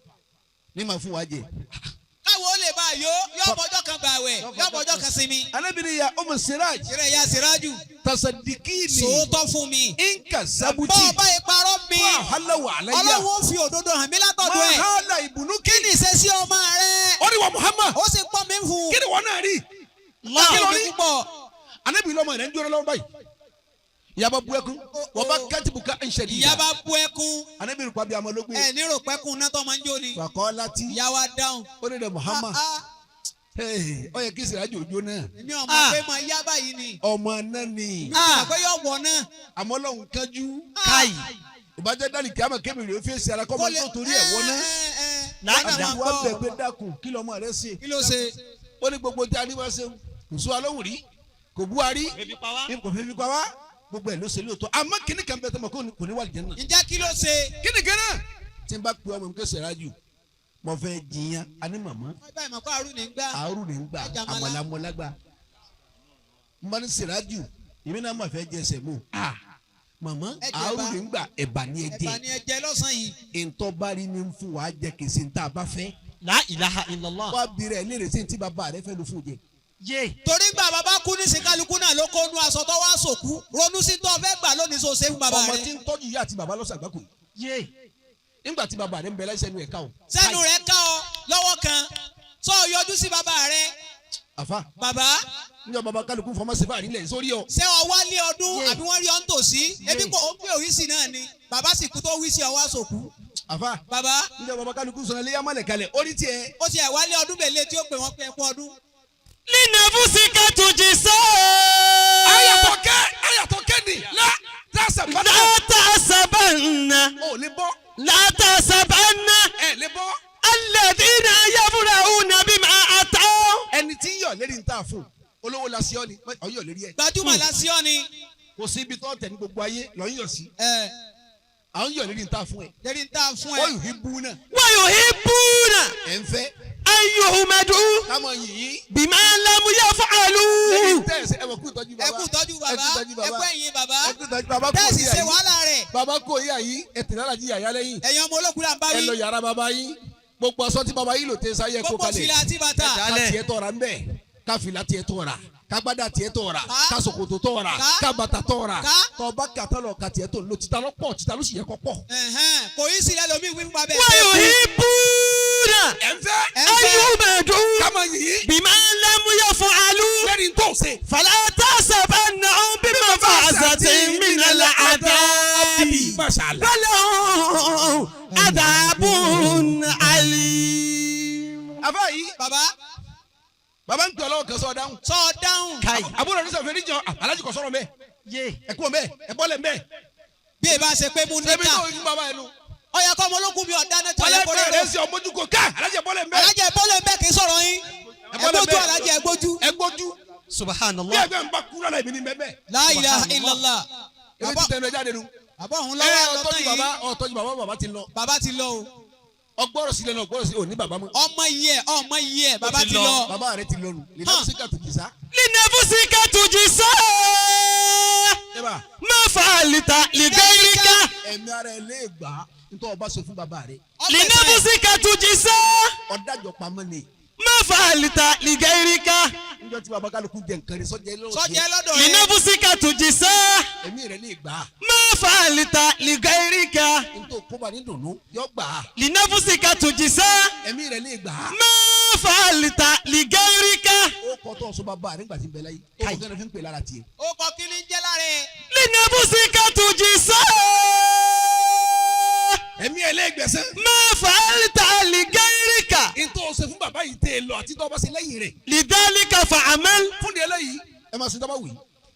ní ma fún wa jẹ. káwọn ó lè bá a yó yọ bọjọ́ kan gbàwẹ̀ yọ bọjọ́ kan sinmi. anabi ni ya umu siraj ìrẹ̀ ìyá sìrájù. tasadikini sòótọ́ fún mi. inka sabuti bọ́ ọba ìparọ́ mi. wa halawa alayya ọlọ́run ó fi òdodo hàn mí látọ̀dọ̀ ma ẹ̀. hala ibunuki. kí ni ìṣesí ọmọ rẹ. ó ní wa Muhammad ó sì pọ́n mi fún. kí ni wọn náà rí. láàrín kí ló mi rí? púpọ̀. anabi lọmọ rẹ ń jóná lọ́wọ́ báyìí yaba bu ẹkún wọ́n bá kẹ́tìbù ká ń ṣẹ̀dí ìyá bá bú ẹkún. anabi rúpa bí amọ̀lógún ẹ nírò pẹ́kun náà tó máa ń jó ni. fakọ́ láti ìyá wa dáhùn. ó ní dẹ Muhammad Ah, ó yẹ kí sìrájò òjò náà èmi ọmọ pé máa yá báyìí ni. ọmọ náà ni mi ò pé yọ wọ̀ náà. àmọ́ lọ́hùn kánjú Káì. ìbájá dálì kí a máa kébìrì ó fi ṣe ara kọ́ máa tó torí ẹ̀ wọ́n náà náà. wọ́n bẹ̀ pé dákun kí lọ́mọ rẹ ṣe kí ló ṣe. ó ní gbogbo tí a ní wá ṣe kò sún alóhùn rí kò bú wa rí kò fi fi pa wá gbogbo ẹ̀ ló ṣe lóòótọ́ àmọ́ kíní kan bẹ́ẹ̀ tó mọ̀ kò ní wà lìjẹ́ náà ǹjẹ́ kí ló ṣe. kíní kan náà tí n bá pe ọmọ mi kó sìrájù mo fẹ́ jiyàn ani màmá wọ́n bá ìmọ̀ kó àrùn ní gbà. àárò ní gbà Àjàmálà. àmàlàmọ́lágbà mo ní sìrájù èmi náà mà fẹ́ jẹsẹ̀ mọ́ màmá Ẹ jẹ àárò ẹ̀bà. ní gbà ẹ̀bà ní ẹ̀bà ẹ̀jẹ̀ ni ẹ jẹ lọ́sàn-án yìí. ntọ́bárí ní fún wa jẹ kèsì ntá a bá fẹ́ La ilaha illallah. wá bìrẹ̀ léèrè sí ti bàbá rẹ fẹ́ ló fún jẹ Yé. torí gbà bàbá kú ní sìnkálukú náà ló kó nu aṣọ tó wá sòkú ronú sí tó fẹ́ gbà lónìí so ṣe fún bàbá ọmọ rẹ. tí ń tọ́jú ìyá àti bàbá lọ́sàn àgbákò Yé. nígbà tí bàbá rẹ̀ ń bẹ lẹ́sẹ̀ nu ẹ̀ka o. sẹ́nu rẹ̀ ká ọ lọ́wọ́ kan sọ yọjú sí bàbá rẹ. àfa bàbá níjọ́ bàbá kálukú fọmọ sefa nílẹ̀ sórí ọ. ṣé ọ wálé ọdún àbí wọ́n rí ọ ń tòsí ebi kò ó pé òwísì náà ni bàbá sì kú tó wísì ọ wá sòkú. àfa bàbá níjọ́ bàbá kálukú sọ̀rọ̀ lé yámọ̀lẹ̀ kalẹ̀ orí tiẹ̀. ó ti ẹ̀ wálé ọdún bèlè tí ó pè wọ́n pé ẹkún ọdún. Linafusika tujisa. ayàtọ̀ kẹ́ni látàṣà bá La tasabanna. ò lè bọ́ La tasabanna. ẹ̀ lè bọ́. Alladhina yafrahuna bima ataw. ẹni tí ń yọ̀ lérí ń tà fún olówó la sí ọ ni ọyọ lérí ẹ. gbajúmọ̀ lásìọ́ ni. kò sí ibi tó tẹ̀ ní gbogbo ayé lọ́yìn yọ̀ sí. ẹ àwọn yọ̀ lérí ń tà fún ẹ. lérí ń tà fún ẹ. ó yìí bú náà. Wa yuhibbuna ẹ̀ ń fẹ́ an yuhmadu kámọ̀ yìnyín. bima lam yaf'alu. lẹ́yìn tẹ́ẹ̀sì ẹ̀ wọ̀ kú ìtọ́jú bàbá. ẹ kú tọ́jú bàbá ẹ kú ẹ̀yìn bàbá ẹ kú ìtọ́jú bàbá kò tẹ́ẹ̀sì yíyà ṣe yìí. wàhálà rẹ̀. bàbá kò yíyà yìí ẹ tẹ̀lé alájí yàyà lẹ́yìn. ẹ̀yin ọmọ olókùn là ń bá ẹ lọ wí. yàrá bàbá yín gbogbo aṣọ tí bàbá yín lò tẹ́ sáyẹ kó gbogbo kalẹ̀. fìlà àti bàtà. Ẹ̀dá. ká tiẹ̀ tọ̀ra ń bẹ̀ ká fìlà tiẹ̀ tọ̀ra ká gbádà tiẹ̀ tọ̀ra Ká. ká ṣòkòtò tọ̀ra Ká. ká bàtà tọ̀ra Ká. tọba kàtà lọ ká tiẹ̀ tó lò títà lọ pọ̀ títà ló sì yẹ kọ́ pọ̀. kò yí sílẹ̀ lómi wí fún bàbá ẹ̀. Wa yuhibbuna ẹ̀ ń fẹ́ ẹ an fẹ́ yuhmadu kámọ̀ yìnyín bima lam yaf'alu. lẹ́ni tó ṣe. فلا تحسبنهم بمفازة من العذاب Masha Allah. فلهم عذاب أليم. àbá yìí bàbá bàbá ń pè ọlọ́wọ́ kan sọ dáhùn. sọ dáhùn. Kai. àbúrò ní sọfẹ́ níjọ alájí kò sọ̀rọ̀ mẹ́ Yé. ẹ kú mẹ́ ẹ bọ́lẹ̀ mẹ́ bí ẹ bá ṣe pé mú ṣebí níkà tó yín bàbá yẹn nu. ọyà kọ́ ọmọ olókùn bí ọ̀dá náà tí ọ̀yà kọ́ ọlẹ́gbẹ̀rẹ̀ lọ́rọ̀. rẹ̀ ṣe ọmọdúnkọ ká alájí bọ́lẹ̀ mẹ́ alájẹ bọ́lẹ̀ bẹ́ẹ̀ kì í sọ̀rọ̀ yín ẹgbójú alájẹ ẹgbójú. ẹ gbójú bí Subhanallah. ẹgbẹ́ ń bá kúrò náà èmi ní mẹ́mẹ́. La ilaha illallah. ebi ti tẹnu ẹ jáde nu. bàbá òun ẹ lọ́wọ́ ọtọ́jú lọ́tọ̀ bàbá yìí ọtọ́jú bàbá bàbá ti lọ. bàbá ti lọ o. ọgbọ́rọ̀ sílẹ̀ náà ọgbọ́rọ̀ sí òní bàbá mọ́. ọmọ yìí ẹ bàbá ti ti lọ. lọ. bàbá rẹ ti lọ nù. lè lọ sí kàtó jìsá. لنفسك تجزى ẹ bá ما فعلت لغيرك. ẹ̀mí ara ẹ lè gbà á nítorí ọba sọ fún bàbá rẹ. لنفسك تجزى ọ̀dájọ́ pamọ́ ni. ما فعلت لغيرك. níjọ́ tí bàbá kálukú jẹ nǹkan rẹ sọ́jà sọjẹ lọ́dọ̀ rẹ. لنفسك تجزى ẹ̀mí rẹ lè gbà á. ما فعلت لغيرك. nítorí kóbá ní dùnú yọ gbà á. لنفسك تجزى ẹ̀mí rẹ lè gbà á. ما فعلت لغيرك. ó kọ́ tó sọ bàbá rẹ nígbà tí ń bẹ láyé. ó kọ́ tó fi ń pè lára tiẹ̀. ó kọ kí ni jẹ́ lára ẹ̀. لنفسك تجزى ẹ̀mí ẹ lè gbẹ̀sẹ̀. ما فعلت لغيرك. nítorí ṣe fún bàbá yìí tẹ̀ lọ àti tó bá ṣe lẹ́yìn rẹ̀. لذلك فعمل fún di eléyìí ẹ máa ṣe dọ́bà wì.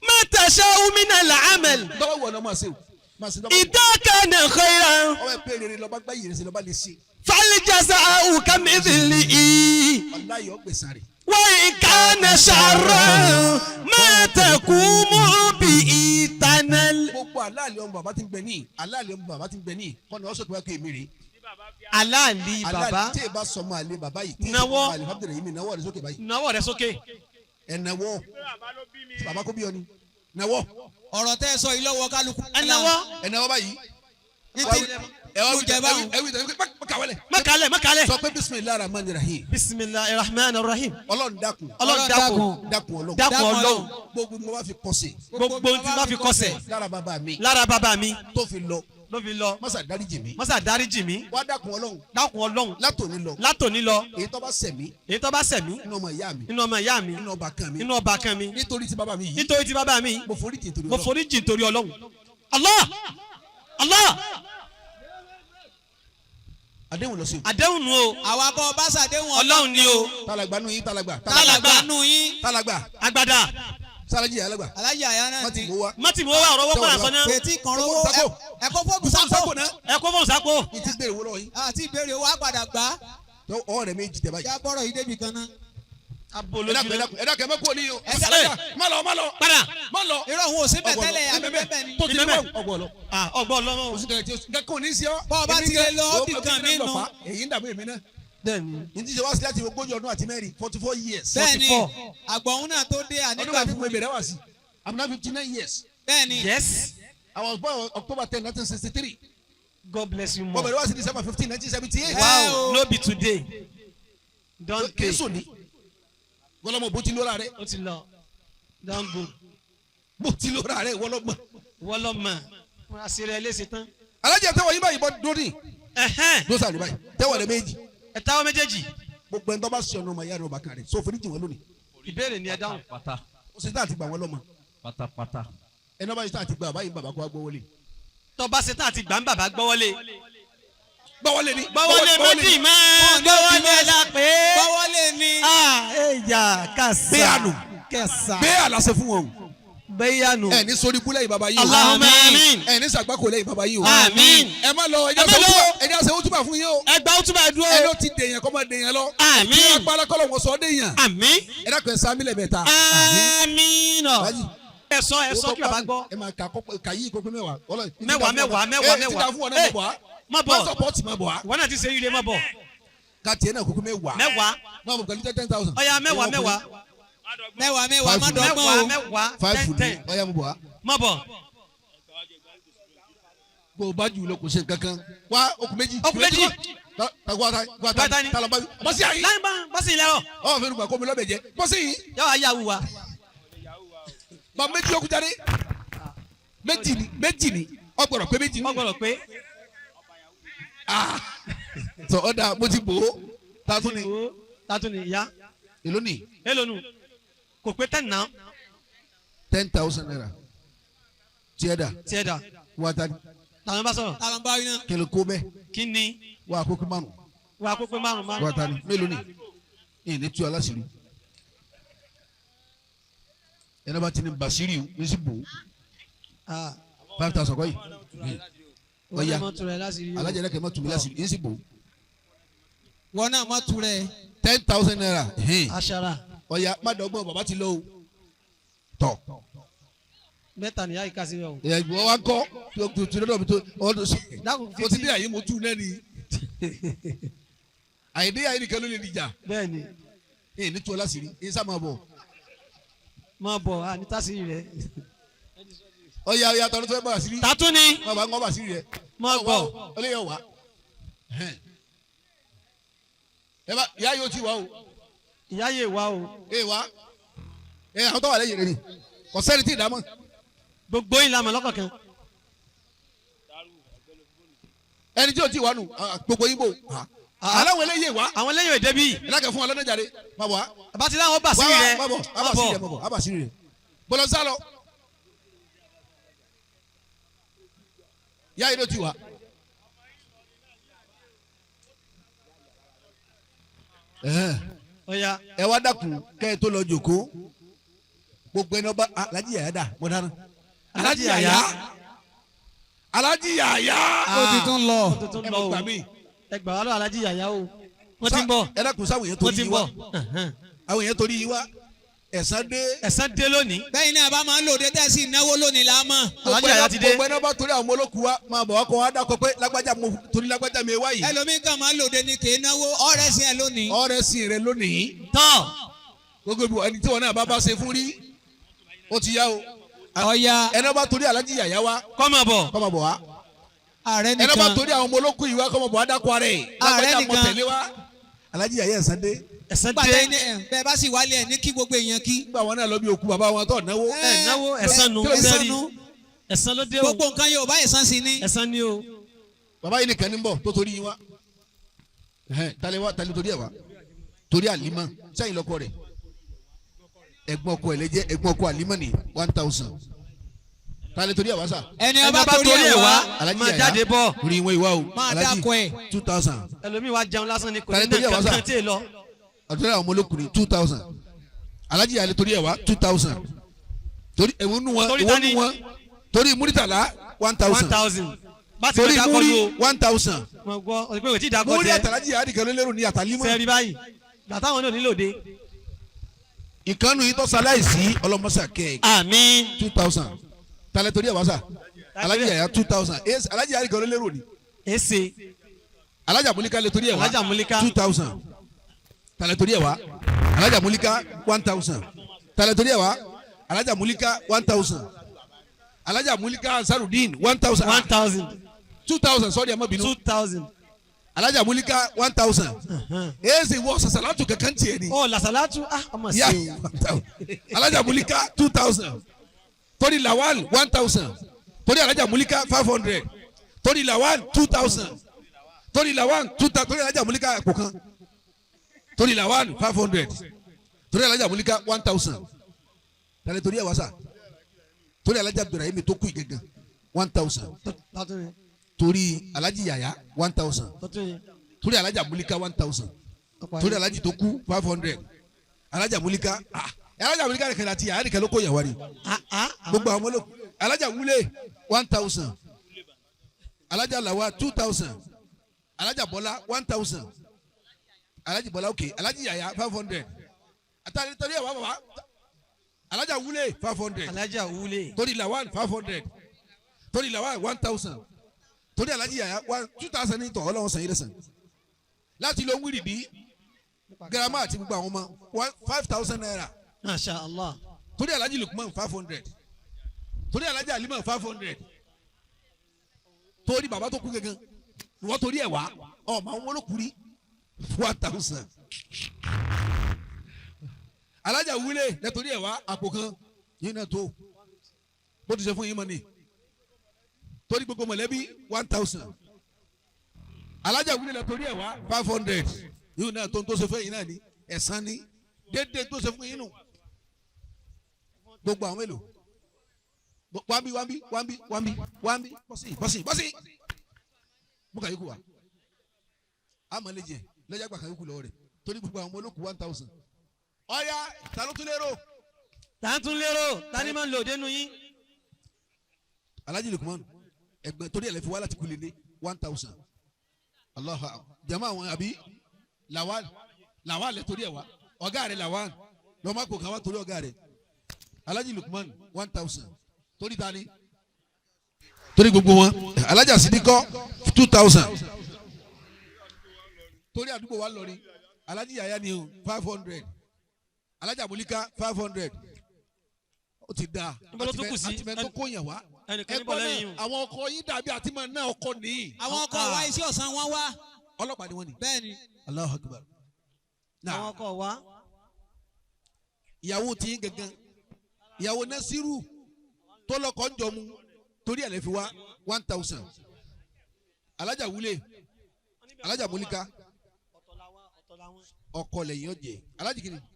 ما تشاء من العمل dọ́bà wù ọ̀nà máa ṣe o. máa ṣe dọ́bà wì. إذا كان خيرا ọwọ́ ẹ pé rere lọ́ba gbá yìí rẹ̀ sí lọ́ba lè ṣe. فالجزاء كمثله ọ̀la yọ̀ gbèsè rẹ̀. وإن كان شرا ما تقوم به تنل. gbogbo aláàlẹ́ ọmọ bàbá ti ń gbẹ ní aláàlẹ́ ọmọ bàbá ti ń gbẹ ní kọ́ni ọ̀sọ̀ tó wá kéèmí rè. aláàlí aláàlẹ́ tí ì bá sọmọ àlẹ́ bàbá yìí. tí ì Nawọ́. sọmọ àlẹ́ bàbá yìí mi nawọ́ rẹ̀ sókè báyìí. nawọ́ rẹ sókè. ẹ̀ nawọ́ bàbá kó bí ọ ni nawọ́ ọ̀rọ̀ tẹ́ ẹ sọ yìí lọ́wọ́ kálukú. ẹ nawọ́. ẹ̀ nawọ́ báyìí. ẹ wá jẹ báwọn. ẹ wí tẹ̀lé kàwẹ́lẹ̀. mọ́kàlẹ̀ mọ́kàlẹ̀. sọ pé bisimilahi rahman rahim. bisimilahi rahman rahim. ọlọ́run dákun. ọlọ́run dákun. dákun ọlọ́run. dákun ọlọ́run. gbogbo mo bá fi kọsẹ̀. gbogbo ohun tí bá fi kọsẹ̀. lára bàbá mi. lára bàbá mi. tó fi lọ. ló fi lọ. masa dáríjì mi. mọ́sá dáríjì mi. wá dákun ọlọ́run. dákun ọlọ́run. látòní lọ. látòní lọ. èyí tó bá ṣẹ̀ mí. èyí tó bá ṣẹ̀ mí. nínú ọmọ ìyá mi. nínú ọmọ ìyá mi. nínú ọba kan mi. nínú ọba kan mi. nítorí tí bàbá mi yìí. nítorí tí bàbá mi. mo forí jì nítorí mo ọlọ́run. forí jì nítorí ọlọ́run. Allah Allah àdéhùn lọ sí o. àdéhùn nu o. àwa bọ́ bá ṣàdéhùn ọlọ́run ni o. tálàgbà nù yín tálàgbà. tálàgbà nù yín. tálàgbà. agbada. sálájì alàgbà. alájì àyà náà wọ́n ti ni. mú wa. mọ́tì mo wá ọ̀rọ̀ wọ́pọ̀ àṣọ náà. fètí kan rówó Sápò. ẹ̀kọ́ fóònù sápò sápò. náà. ẹ kó fóun sápò. ní ti gbèrè wọlọ yín. àti ìbéèrè owó àpàdà gbà. tó ọwọ́ rẹ̀ méjì tẹ̀ báyìí. yá bọ́rọ̀ yìí débi kan náà. ẹ̀dá kẹ́ mẹ́kọ́ ní o. Ẹ- má lọ má lọ. padà. má lọ. irọ́ òun ò sí bẹ̀ tẹ́lẹ̀ àbí bẹ́ẹ̀ ni. tó ti Ilé bẹ́ẹ̀ bẹ́ẹ̀. ọgbọ̀n lọ. ọgbọ́n lọ́mọ. oṣù kẹrẹ tí o kẹ́kọ̀ọ́ ní sí ọ. Bọ́ ọ bá Èmi ti lè lọ, ó ó bì kan mí nù. èyí ń dàbí èmi náà. bẹ́ẹ̀ni. ní ti ṣe wá sí láti ogójì ọdún àti mẹ́rin 44 years. bẹ́ẹ̀ ni 44. àgbọ̀hún náà tó dé ọdún àníkà wa fi fún mú mi. ebèrè wá sí. I'm now 59 years. bẹ́ẹ̀ ni yes. I was born October 10, 1963. God bless you mo more. bẹ̀rẹ̀ wá sí December 15, 1978. Wow. wow no be today. don kì í pay. sùn ní. wọlọmọ bó ti lóra rẹ. ó ti lọ dango. bó ti lóra rẹ wọlọmọ. wọlọmọ wọn a ṣe rẹ léṣe tán. alájà tẹwọ yín báyìí bọ dóni. dósà ní báyìí tẹwọ rẹ méjì. ẹ táwọn méjèèjì. gbogbo ẹni tó bá sọ ọ̀nà ọmọ ìyá rẹ ọba kan rẹ so fún ìjìnwó lónìí. ìbéèrè ni ẹ dáhùn. pátá. ó sì tá àti gbà wọn lọ́mọ. pátápátá. ẹni ọba yìí tá àti gbà báyìí bàbá kó wá gbọ́ wọlé. tọ́ba ṣe tán àti gbà ń bàbá gbọ́wọ́lé. gbọ́wọ́lé ni. gbọ́wọ́lé méjì máa gbọ́wọ́lé la pé. gbọ́wọ́lé ni. ẹ̀yà kàṣà. béyànù. kẹsà. bẹ́ẹ̀ àlàsẹ fún wọn. béyànù. ẹ ní sori kú lẹ́yìn baba yìí o. Allahumma àmín. ẹ ní sàgbákò lẹ́yìn baba yìí o. àmín. ẹ má lọ ẹ jẹ́ àṣẹ òtúbà fún yín o. ẹ gba òtúbà dúró. ẹ ló ti dèèyàn kọ́ máa dèèyàn lọ. àmín. kí wọ́n pàrọ̀ kọ́ lọ́wọ́ sọ dèèyàn. àmín. ẹ dákun ẹ sáà mílẹ̀ bẹ̀ ta. àmín nọ. ẹ sọ kí baba gbọ́. ẹ máa kà yí kókó mẹ́wàá. mẹ́wàá. má bọ̀. má sọpọ́ọ̀tì má bọ̀ wá. wọn náà ti ṣe ire má bọ̀. ká tiẹ̀ náà kókó mẹ́wàá. máa bọ̀ pẹ̀lú 10,000. ọ̀ya mẹ́wàá. má dọ́gbọ́n o. mẹ́wàá. 5 ní ọ̀ya mo bọ̀ wá. má bọ̀. bó o bá jù lọ kò ṣe kankan wá okùn méjì. Gbata ni. bọ́sí àyè. láyé bọ́sí ilẹ̀ ọ̀. ọ̀ fẹ́ nígbà kó mi lọ́bẹ̀ jẹ́ bọ́sí yìí. yàwó ayé awùwà. bá méjì yókù jáde. méjì ni ọgbọ̀rọ̀ pé méjì. ọgbọ̀rọ̀ pé. sọ ọ̀dà mo ti bò ó. tatu ni ya. èló ni. èló nu kò pé 10 náà. 10,000 naira. tiẹ̀ dà. wà á ta ni. tàwọn bá sọ̀rọ̀. tàwọn bá yín náà. kẹlẹ kó bẹ. kí ni. wà á kókó márùn. wà á kókó márùn. wà á ta ni mélòó ni. ìyẹn ní tu aláṣìírí. ẹnì bá ti ní basiri ní sí bò ó. 5,000 kọ́ yìí. ọ̀ya alájà ẹ̀rẹ́ kẹ́ mọ́ tùmí láṣìírí ní sí bò ó. wọn náà má tu rẹ. 10,000 naira. aṣara. ọ̀ya má dọ́gbọ́n bàbá ti lọ o. tọ̀. mẹ́ta ni yáa ká sí rẹ o. ìwọ wa kọ́ tó lọ́dọ̀ mi tó o ti dé àyè mo tú náà ni. àyèdè àyè nìkan ló lè dìjà. bẹ́ẹ̀ni. ee ní tu ọ láṣìírí ee sá máa bọ̀. máa bọ̀ a ní tásìrì rẹ. ọ̀ya tọ́lú tó fẹ́ bá àṣírí. tatu ni. má bàa ń gbọ́ bá àṣírí rẹ. máa bọ̀. ọlẹ́yọ̀ wá. ẹ bá ìyá yóò ti wá o. ìyá yé wa o. ee wá. àwọn tó wà lẹ́yìn rẹ ni kò sẹ́ni tí ì dámọ̀. gbogbo yín lamọ̀ lọ́kọ̀ọ̀kan. ẹni tí o ti wà nù gbogbo yín bò. aláwọ̀ eléyè wá. àwọn eléyè èdè bíi. ìlàkẹ́ fún wa lọ́nà jáde má bọ̀ wá. àbátí láwọn bá sírí rẹ. má bọ̀ abà sírí rẹ. bọ̀lọ̀ sálọ. yá yìí ló ti wá. ọ̀ya. ẹ wá dákun kẹ́ ẹ tó lọ jòkó gbogbo ẹni ọba alájí yàyà dà mọ dáná. alájí yàyà. alájí yàyà. ó ti tún lọ. ẹ mọ gbà mí. ẹ gbà wá lọ alájí yàyà o. wọ́n ti ń bọ̀. ẹ dákun sáwọn èèyàn torí yìí wá. àwọn èèyàn torí yìí wá. ẹ̀san dé lónìí. bẹ́ẹ̀ ni àbá máa ń lòdì tẹ́sí ìnáwó lónìí la mọ̀. alájí yàyà ti dé. gbogbo ẹni ọba torí àwọn olókùú wa máa bọ̀ wá kọ́ wá dákọ̀ pé lágbájá mo torí lágbájá mi wá yìí. ẹlòmíín kan máa ń lòdì ní kì í náwó ọ̀rẹ́ sí ẹ lónìí. ọ̀rẹ́ sí rẹ lónìí. tọ́. gbogbo ẹni tí wọn náà bá ṣe fún rí ó ti yá o. ọ̀ya. ẹni ọba torí alájí yàyà wa. kọ́ máa bọ̀. kọ́ máa bọ̀ wá. ààrẹ nìkan. ẹni ọba torí àwọn ọmọ olókùú yìí wá kọ́ máa bọ̀ wá dákọ̀ rẹ̀. ààrẹ lágbájá nìkan. mo tẹ̀lé wa. alájí yàyà ẹ̀san dé. ẹ̀san pàtẹ dé. ní bẹ́ẹ̀ bá sì wálé ẹ̀ ní kí gbogbo èèyàn kí. nígbà wọn náà lọ bí òkú bàbá wọn tó náwó. ẹ náwó ẹ̀san nu. ẹ̀san ló dé o. gbogbo nǹkan yóò bá ẹ̀san sí ni. ẹ̀san ni o. bàbá yìí nìkan ní bọ̀ tó torí yín wá. tali torí ẹ̀ wá. torí àlímọ̀ sẹ́yìn lọ́kọ rẹ̀. ẹ̀gbọ́n ọkọ ẹ̀ lẹ́jẹ́ ẹ̀gbọ́n ọkọ àlímọ̀ ní 1,000. tali torí ẹ̀ wá sà. ẹni ọba torí ẹ̀ wá. máa jáde bọ̀. torí ìwọ̀n ìwà o. máa dákọ̀ ẹ̀. 2,000. ẹlòmíì wá jẹun lásán ni kò Tani ní torí ẹ̀ wá sà. kankan tí ì lọ. àtúntò àwọn ọmọlókùnrin 2,000. alájí yàrá torí ẹ̀ wá 2,000. torí ẹ̀wọ̀n nu wọn Torí ẹ̀wọ̀n tani? nu wọn torí múrítàlá 1,000. 1,000. bá ti torí lọ múrí dákọ̀ lu o. 1,000. mo gbọ́ o pé o ti dákọ̀ múrí tẹ. àtàlájí yàrá nìkan ló lérò ní àtàlímọ̀. sẹ́ẹ̀rì báyìí. bàtà àwọn náà nílò dé. ìkànnì yìí tó ṣaláìsí ọlọmọṣà kẹ àmín. 2,000. talẹ torí ẹ wá sà alájí yàyà 2,000. alájí yàrá nìkan ló lérò ní. èsè. alájà múlíkà lè torí ẹ wá Alájà Múlíkà. 2,000. talẹ torí ẹ wá alájà múlíkà 1,000. talẹ torí ẹ wá alájà múlíkà 1,000. alájà múlíkà Ansarudeen 1,000. 1,000. 2,000 sọ́ọ́dì ẹ̀ mọ́ bínú. 2,000. alájà múlíká 1000 èsì wọ sàṣàlátù kankan tiẹ̀ ni. ọ làṣàlátù ọmọ sí o. alájà múlíká 2000 torí lawal 1000 torí alájà múlíká 500 torí lawal 2000 torí lawal 2000 torí alájà múlíká ẹ̀kọ́ kan torí lawal 500 torí alájà múlíká 1000 tàlẹ́ torí ẹ̀ wá sà torí alájà abdulrahim tó kú ìgẹ̀gẹ̀ 1000 torí alájì yàyà 1000 torí alájà múlíká 1000 torí alájì tó kú 500 alájà múlíká alájà múlíká rẹ̀ kẹ́lẹ́ àti yàrá nìkan ló kó yàwá rí gbogbo àwọn ọmọlẹ́kùn alájà wúlé 1000 alájà làwà 2000 alájà bọ́lá 1000 alájì bọ́lá òkè alájì yàyà 500 àtàlẹ́ torí ẹ̀wà bàbá alájà wúlé 500 alájà wúlé torí làwà 500 torí làwà 1000 torí alájì yàyà 2000 ní tọ̀ ọlọ́run sàn yín lẹ́sàn láti lọ wíìrì bí girama àti gbogbo àwọn ọmọ 5000 naira. Masha Allah. torí alájì Lukman 500 torí alájì Alima 500 torí bàbá tó kú gangan wọ́n torí ẹ̀ wá ọmọ àwọn olókùnrin 1000 alájà wúlé lẹ́tọ́rí ẹ̀ wá àpò kan yín náà tó bó ti ṣe fún yín mọ́ ni torí gbogbo mọ̀lẹ́bí 1000 alájà wúlé lẹ́tọ́rí ẹ̀ wá 500 yín náà tó ń tó ṣe fún yín náà ní ẹ̀san ní déédéé tó ṣe fún yín nù gbogbo àwọn èlò wáńbí bọ́sì mú kà yókù wá amọ̀lẹ́jẹ̀ lọ́jà gbà kà yókù lọ́wọ́ rẹ̀ torí gbogbo àwọn ọmọ olókùn 1000 ọ̀ya ta ló tún lérò. ta ń tún lérò ta ni máa ń lò dénú yín. Alhaji Lukman ẹgbẹ́ torí ẹ̀lẹ́fi wá láti kulè ní 1000 Allahu jama àwọn àbí lawal lẹ torí ẹ̀ wá ọ̀gá rẹ̀ lawal lọ́mọ àpò kan wá torí ọ̀gá rẹ̀ Alhaji Lukman 1000 torí ta ni torí gbogbo wọn Alhaja Sidiko 2000 torí àdúgbò wa lọrin Alhaji Yaya ni 500 Alhaja Mulika 500 ó ti da àtìmẹ́ tó kó yàn wá ẹgbọ́n náà àwọn ọkọ yín dàbí àtìmọ́ náà ọkọ nìyí. àwọn ọkọ wa iṣẹ́ ọ̀sán wọn wá. ọlọ́pàá ni wọ́n ní. bẹ́ẹ̀ni. Allahu Akbar. àwọn ọkọ wa. ìyàwó tí ń gangan ìyàwó Nasiru tó lọ́kọ̀ ń jọmu torí ẹ̀ lè fi wá 1000 Alhaja Wule Alhaja Mulika ọkọ lẹ́yìn ọ̀jẹ̀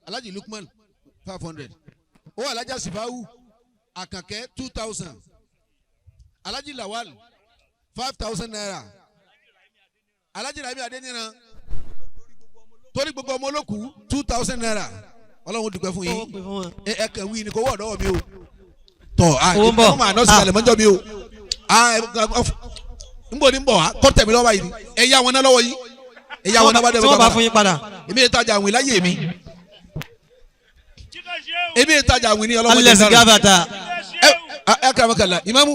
Alhaji Lukman 500 ó Alhaja Sifawu Àkànkẹ́ 2000 Alhaji Lawal 5000 naira Alhaji Rabi Adeniran torí gbogbo ọmọ olóku 2000 naira Ọlọ́run dúpẹ́ fún yín ẹ kàn wí ni kò wọ́ ọ̀dọ́ mi o tọ́ ọmọ àná sí kalẹ̀ mọ́jọ́ mi o n bò ní bọ̀ wá kọ́ tẹ̀mí lọ́wọ́ yìí ẹ yá wọn náà lọ́wọ́ yìí ẹ yá wọn náà bá dẹ̀ bá fún yín padà èmi yẹn tajà àwìn láyé mi èmi yẹn tajà àwìn ní ọlọ́wọ́ alẹ́ sí gábàtà ẹ kàrà mọ́kànlá ìmáàmù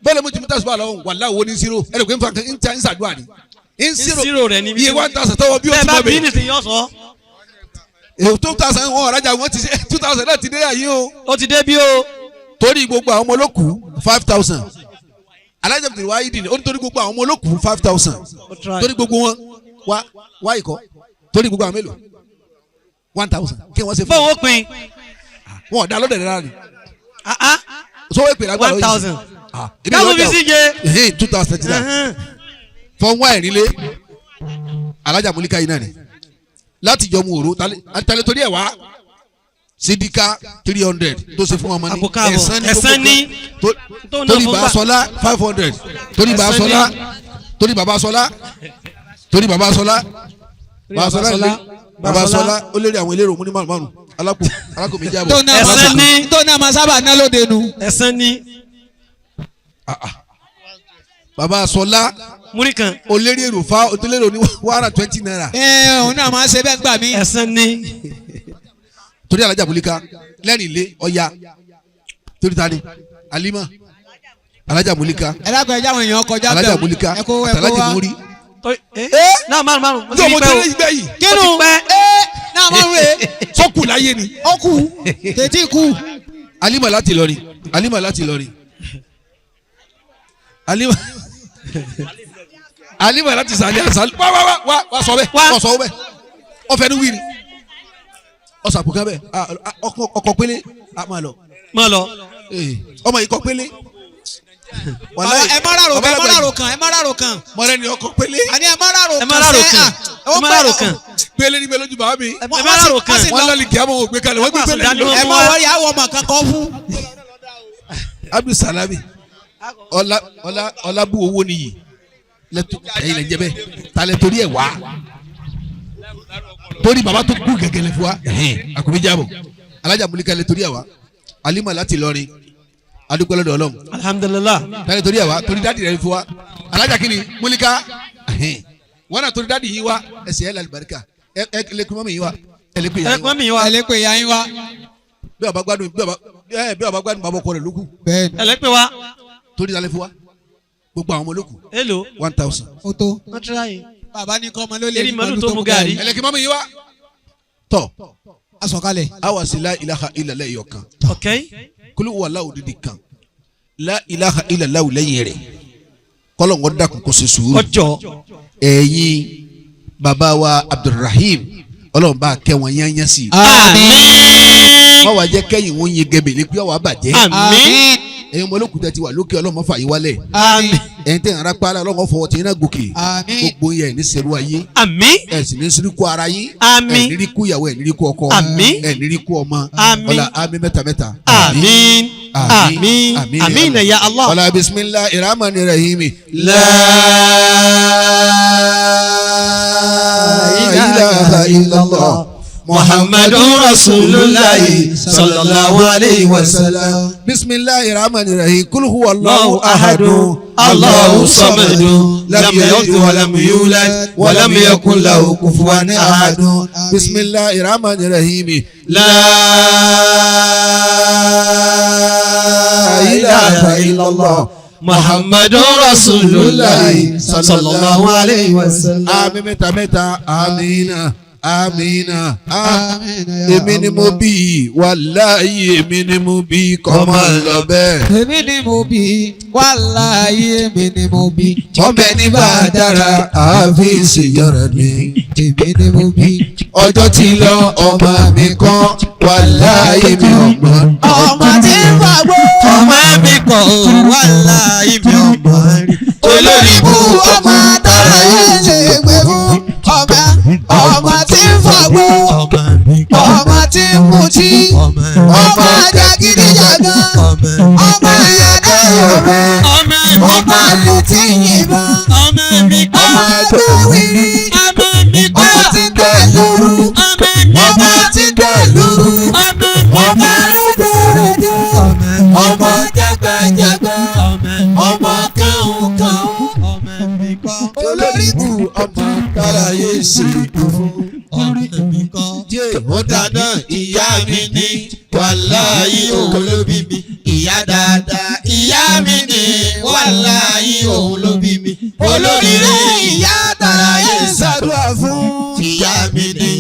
bẹ́ẹ̀ mo ti mú tàṣùbà lọ́wọ́ wà láwo ní zero ẹ lè pé n ta n sàdúrà ni n zero rẹ níbi iye 1000 tọwọ́ bí o ti mọ̀ bẹ́ẹ̀. bẹ́ẹ̀ bá bí ní sìn yọ sọ. èyí 2000 wọn ọ̀rajà wọn ti ṣe 2000 náà ti dé àyè o. ó ti dé bí o. torí gbogbo àwọn ọmọ olókù 5000 Alhaji Abdul Wahid ni ó ní torí gbogbo àwọn ọmọ olókù 5000 torí gbogbo wọn wá ikọ torí gbogbo àwọn mélòó 1000 kí wọ́n ṣe fún wọn. fọwọ́ pin. wọn ò dá lọ́dẹ̀ rárá ni. sọ wọ́n pè lágbára yìí. 1000. káwọn fi sí jẹ. 2000 ti dá fọwọ́n wá ìrìnlẹ̀ Alhaja Mulika yìí náà ni láti jọ mu òru tálẹ̀ torí ẹ̀ wá Sidika 300 tó ṣe fún ọmọ ní ẹ̀sán ní torí bàbá Sọlá 500 torí bàbá Sọlá torí bàbá Sọlá torí bàbá Sọlá bàbá Sọlá ó lérí àwọn elérò mú ní márùn alákò méjì àbọ̀. ẹ̀sán ní tó náà máa sábà ná lóde nu. ẹ̀sán ní. bàbá Sọlá múrí kan. ó lérí èrò fa ó tó lérò ní 120 naira. òun náà máa ṣe bẹ́ẹ̀ gbà mí. ẹ̀sán ní. torí Alhaja Mulika lẹ́rìn ilé ọya torí ta ni Alima Alhaja Mulika ẹ dákun ẹjẹ àwọn èèyàn kọjá bẹ́ẹ̀ Alhaja Mulika àtàlájì Múrí. náà márùn. yóò mo tẹ́lẹ̀ ìgbẹ́ yìí. kínú náà márùn rè. sọ́kù láyé ni. ó kù tètè kù. Alima láti Ìlọrin Alima láti Ìlọrin Alima alima láti sàlẹ̀ àṣàlẹ̀ wá sọ bẹ́ẹ̀ wá sọ bẹ́ẹ̀ ọ̀fẹ́ ni wíìrì ọ̀sàpò kan bẹ́ẹ̀ ọkọ̀ pélé máa lọ ọmọ yìí kọ̀ pélé. ẹ má rárò kan. mọ̀rẹ́ ni ọkọ̀ pélé. àní ẹ má rárò kan. pélé ní bẹ́ẹ̀ lójú bàá mi. ẹ má rárò kan. wọ́n lọ́ọ̀lì kí á mọ̀ ògbé kalẹ̀ wọ́n gbé pélé. ẹ má wọrí àwọn ọmọ kan kọ́ fún. Abdul Salami ọlábù owó nìyí ẹ̀yin lè jẹ́ bẹ́ẹ̀ talẹ̀ torí ẹ̀ wá torí baba tó kú gẹ́gẹ́lẹ́ fún wa àkùnmí jábọ̀ alájà múlíkà lè torí ẹ̀ wá alima láti lọrin adúgbòlódò Ọlọ́run alhamdulillah talẹ̀ torí ẹ̀ wá torí dáàdì rẹ̀ fún wa alájà kìíní múlíkà wọn náà torí dáàdì yìí wá ẹsẹ̀ ẹ̀ lálùbáríkà ẹ̀ lẹ́kùnmọ́ mi yìí wá ẹ̀ lẹ́kùn ya yín wá. bí ọba gbádùn bàbá ọkọ rẹ̀ lókù ẹ̀ lẹ́pẹ̀ wá torí talẹ̀ fún wa gbogbo àwọn ọmọ lókù. hello 1000. o tó. wọ́n tún ráyè. bàbá ní kọ́ ọmọ ló lè eri màlúù tó mu gàrí. ẹlẹ́kì mọ́mí yìí wá. tọ́ asọ̀kalẹ̀. awa sí la ilaha illallah ẹ̀yọ̀ kan. ok. kulu wàlláhu dídì kan la ilaha illallah lẹ́yìn rẹ̀ kọ́lọ̀ ń dàkún kó ṣe sùúrù. ọjọ́. ẹ̀yin bàbá wa Abdulrahim Ọlọ́run bá kẹ́ wọn yányán sí. àmín. wọ́n wá jẹ́ kẹ́yìn wọn yin gẹ̀bẹ̀ ní pé wọ́n wá bàjẹ́. àmín. ẹ̀yin ọmọ olókùúta ti wà lókè Ọlọ́run fà yín wálẹ̀. àmín. ẹ̀yin tẹ̀ ń ara pààlà Ọlọ́run fọwọ́ tí yín náà gòkè. àmín. gbogbo yẹn ní sẹ́rù ayé. àmín. ẹ̀ sì ní síríkù ara yín. àmín. ẹ̀ nírí kú ìyàwó ẹ̀ nírí kú ọkọ. àmín. ẹ̀ nírí kú ọmọ. àmín. ọ̀la àmín mẹ́ta. àmín. àmín. àmín ya Allah. ọ̀la bisimilahi rahmani rahim. la ilaha illallah. muhammadun rasulullah sallallahu alayhi wa sallam. bisimilahi rahmani rahim. kul huwa allahu ahadu allahu samadu lam yalid wa lam yulad wa lam yakun lahu kufuwan ahad. bisimilahi rahmani rahim. la ilaha illallah muhammadun rasulullah sallallahu alayhi wa sallam. àmín mẹ́ta amina. Amina, èmi ni mo bí wàláyé èmi ni mo bí kọ́mọ lọ bẹ́ẹ̀. èmi ni mo bí wàláyé èmi ni mo bí. ọbẹ̀ ní bá a dára àfi ìṣèyọrọ mi. èmi ni mo bí. ọjọ́ ti lọ ọmọ mi kan wàláyé mi ọmọ. ọmọ tí ń fagbó. ọmọ mi kọ̀ wàláyé mi ọmọ rí. olórí bú ọmọ tọrọ yẹn lè gbé fún ọmọ tí ń fagbó. ọmọ tí ń mutí. ọmọ jàgídíjàgan. ọmọ ìyàdá yorùbá. ọmọ àlùtí yìnbọn. ọmọ gbẹ̀wìrì. ọmọ tí ń tẹ̀ lóru. ọmọ tí ń tẹ̀ lóru. ọmọ rẹ̀dẹ̀rẹ̀dẹ̀. ọmọ jàgbàjàgbà. ọmọ kàùnkàùn. olórí bú ọmọ kára yé sí orí mi kan. ó dáná ìyá mi ní wàláyé òun ló bí mi. ìyá dáadáa ìyá mi ní wàláyé òun ló bí mi. olóríire ìyá tara yé ṣàdúrà fún. ìyá mi ní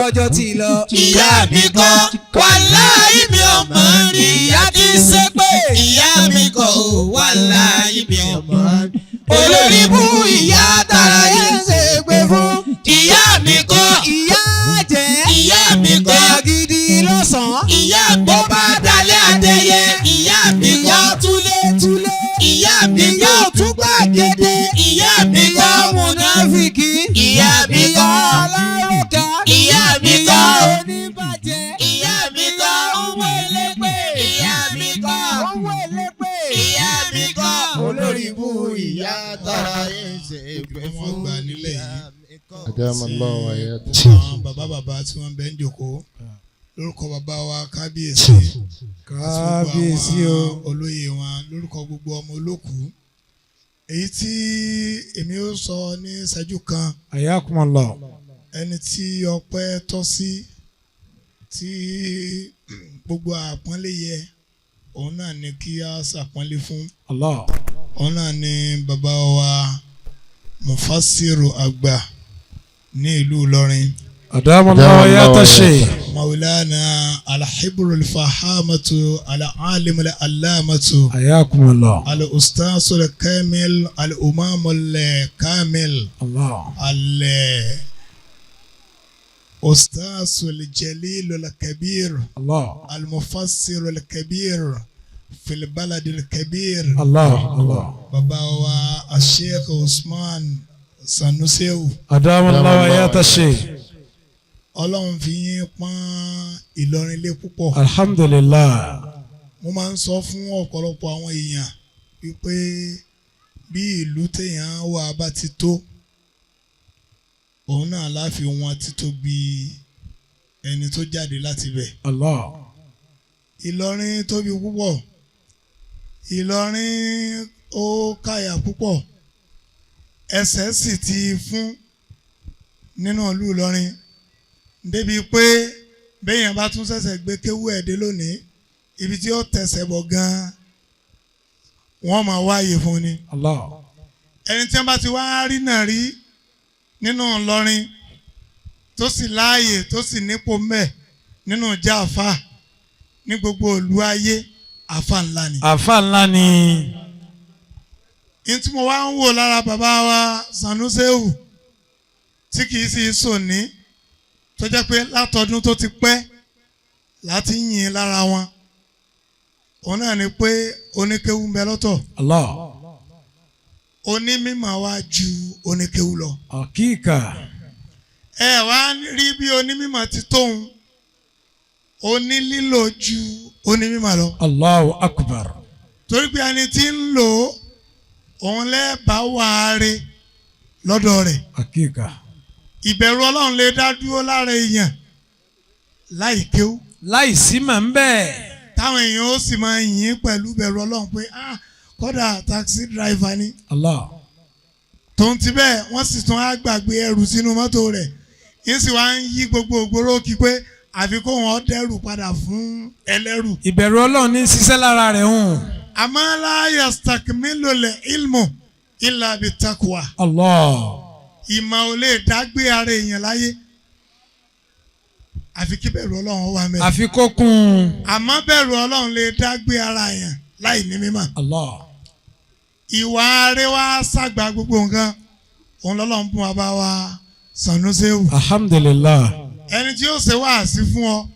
ọjọ́ ti lọ. ìyá mi kọ́ wàláyé mi ọmọ rí. ìyá ti ṣe pé ìyá mi kọ́ wàláyé mi ọmọ rí. olórí bú ìyá tara yé ṣe gbé fún. ìyá mi kọ́ ìyá jẹ́. ìyá mi kọ́ gidi lọ́sàn-án. ìyá mi bá dalẹ̀ adẹ́yẹ. ìyá mi kọ́ túlétúlé. ìyá mi kọ́ túgbàgede. ìyá mi kọ́ múnáfíkì. ìyá mi kọ́ ọlọ́rọ̀ká. ìyá mi kọ́ oníbàjẹ́. ìyá mi kọ́ owó elépè. ìyá mi kọ́ owó elépè. ìyá mi kọ́ olórí ibú ìyá tara yẹn ṣe gbé fún gbà nílẹ̀ yìí. àwọn bàbá tí wọ́n bẹ ń jókòó lórúkọ bàbá wa kábíyèsí o olóyè wọn lórúkọ gbogbo ọmọ olókù èyí tí èmi ó sọ ní ìṣẹ́jú kan ayakumullah. ẹni tí ọpẹ́ tọ́ sí tí gbogbo àpọ́nlé yẹ òun náà ni kí a ṣàpọ́nlé fún Allah. òun náà ni bàbá wa Mufasir àgbà ní ìlú Ìlọrin. adamallahu ya tashe. مولانا الحبر الفهامة العالم العلامة حياكم الله. الأستاذ الكامل الأمام الكامل الله. الأستاذ الجليل الكبير الله. المفسر الكبير في البلد الكبير الله. بابا الشيخ عثمان Sannu Sheu. أدام الله ويا الشيخ. Ọlọ́run fi yín pọ́n Ìlọrin lé púpọ̀. Alhamdulillah. Mo máa ń sọ fún ọ̀pọ̀lọpọ̀ àwọn èèyàn wípé bí ìlú téèyàn wà bá ti tó òun náà láfi wọn títóbi ẹni tó jáde láti bẹ̀. Allah. Ìlọrin tóbi púpọ̀. Ìlọrin ó káyà púpọ̀. Ẹsẹ̀ sì ti fún nínú ìlú Ìlọrin débi pé béèyàn bá tún ṣẹ̀ṣẹ̀ gbé kéwú ẹ̀dẹ́ lónìí ibi tí ó tẹ̀sẹ̀ bọ̀ gan-an wọ́n máa wáyé fún ni. Allah. Ẹni tí wọ́n bá ti wá rí náà rí nínú Ìlọrin tó sì láàyè tó sì nípò mẹ́ nínú ìjà àfà ní gbogbo ìlú ayé àfà ńlá ni. Àfà ńlá ni. Ní tí mo wá ń wò lára bàbá wa Sannu Sheu tí kìí sì sòní tó jẹ́ pé látọdún tó ti pẹ́ láti yìn lára wọn òun náà ni pé oníkéwú ń bẹ lọ́tọ̀. Allah. Onímímọ̀ wá ju oníkéwú lọ. Hakika. Ẹ wá rí bí onímímọ̀ ti tóun onílílò ju onímímọ̀ lọ. Allahu akbar. Torí pé ẹni tí ń lò òun lẹ́ẹ̀bá wàáre lọ́dọ̀ rẹ̀. Hakika. Ìbẹ̀rù Ọlọ́run lè dá dúró lára èèyàn láì kéwú. Láìsí mà ń bẹ́ẹ̀. Táwọn èèyàn ó sì máa yìn pẹ̀lú ìbẹ̀rù Ọlọ́run pé kódà taxi driver ni. Allah. Tòun ti bẹ́ẹ̀ wọ́n sì tún á gbàgbé ẹrù sínú mọ́tò rẹ̀ yín sì wá ń yí gbogbo ògbóró kí pé àfi kó wọn dẹ́rù padà fún ẹlẹ́rù. Ìbẹ̀rù Ọlọ́run ní ṣiṣẹ́ lára rẹ̀ hùn. Àmọ́ la yastakmilu ilmu illa bittaqwa. Allah. Ìmọ̀ ò lè dágbé ara èèyàn láyé àfi kí bẹ̀rù Ọlọ́run wà mẹ́rin. Àfi kó kún. Àmọ́ bẹ̀rù Ọlọ́run lè dágbé ara èèyàn láì ní mímọ̀. Allah. Ìwà àríwá ṣàgbà gbogbo nǹkan òun lọ́lọ́run fún wa bá wa Sannu Sheu. Alhamdulillah. Ẹni tí ó ṣe wáàsí fún ọ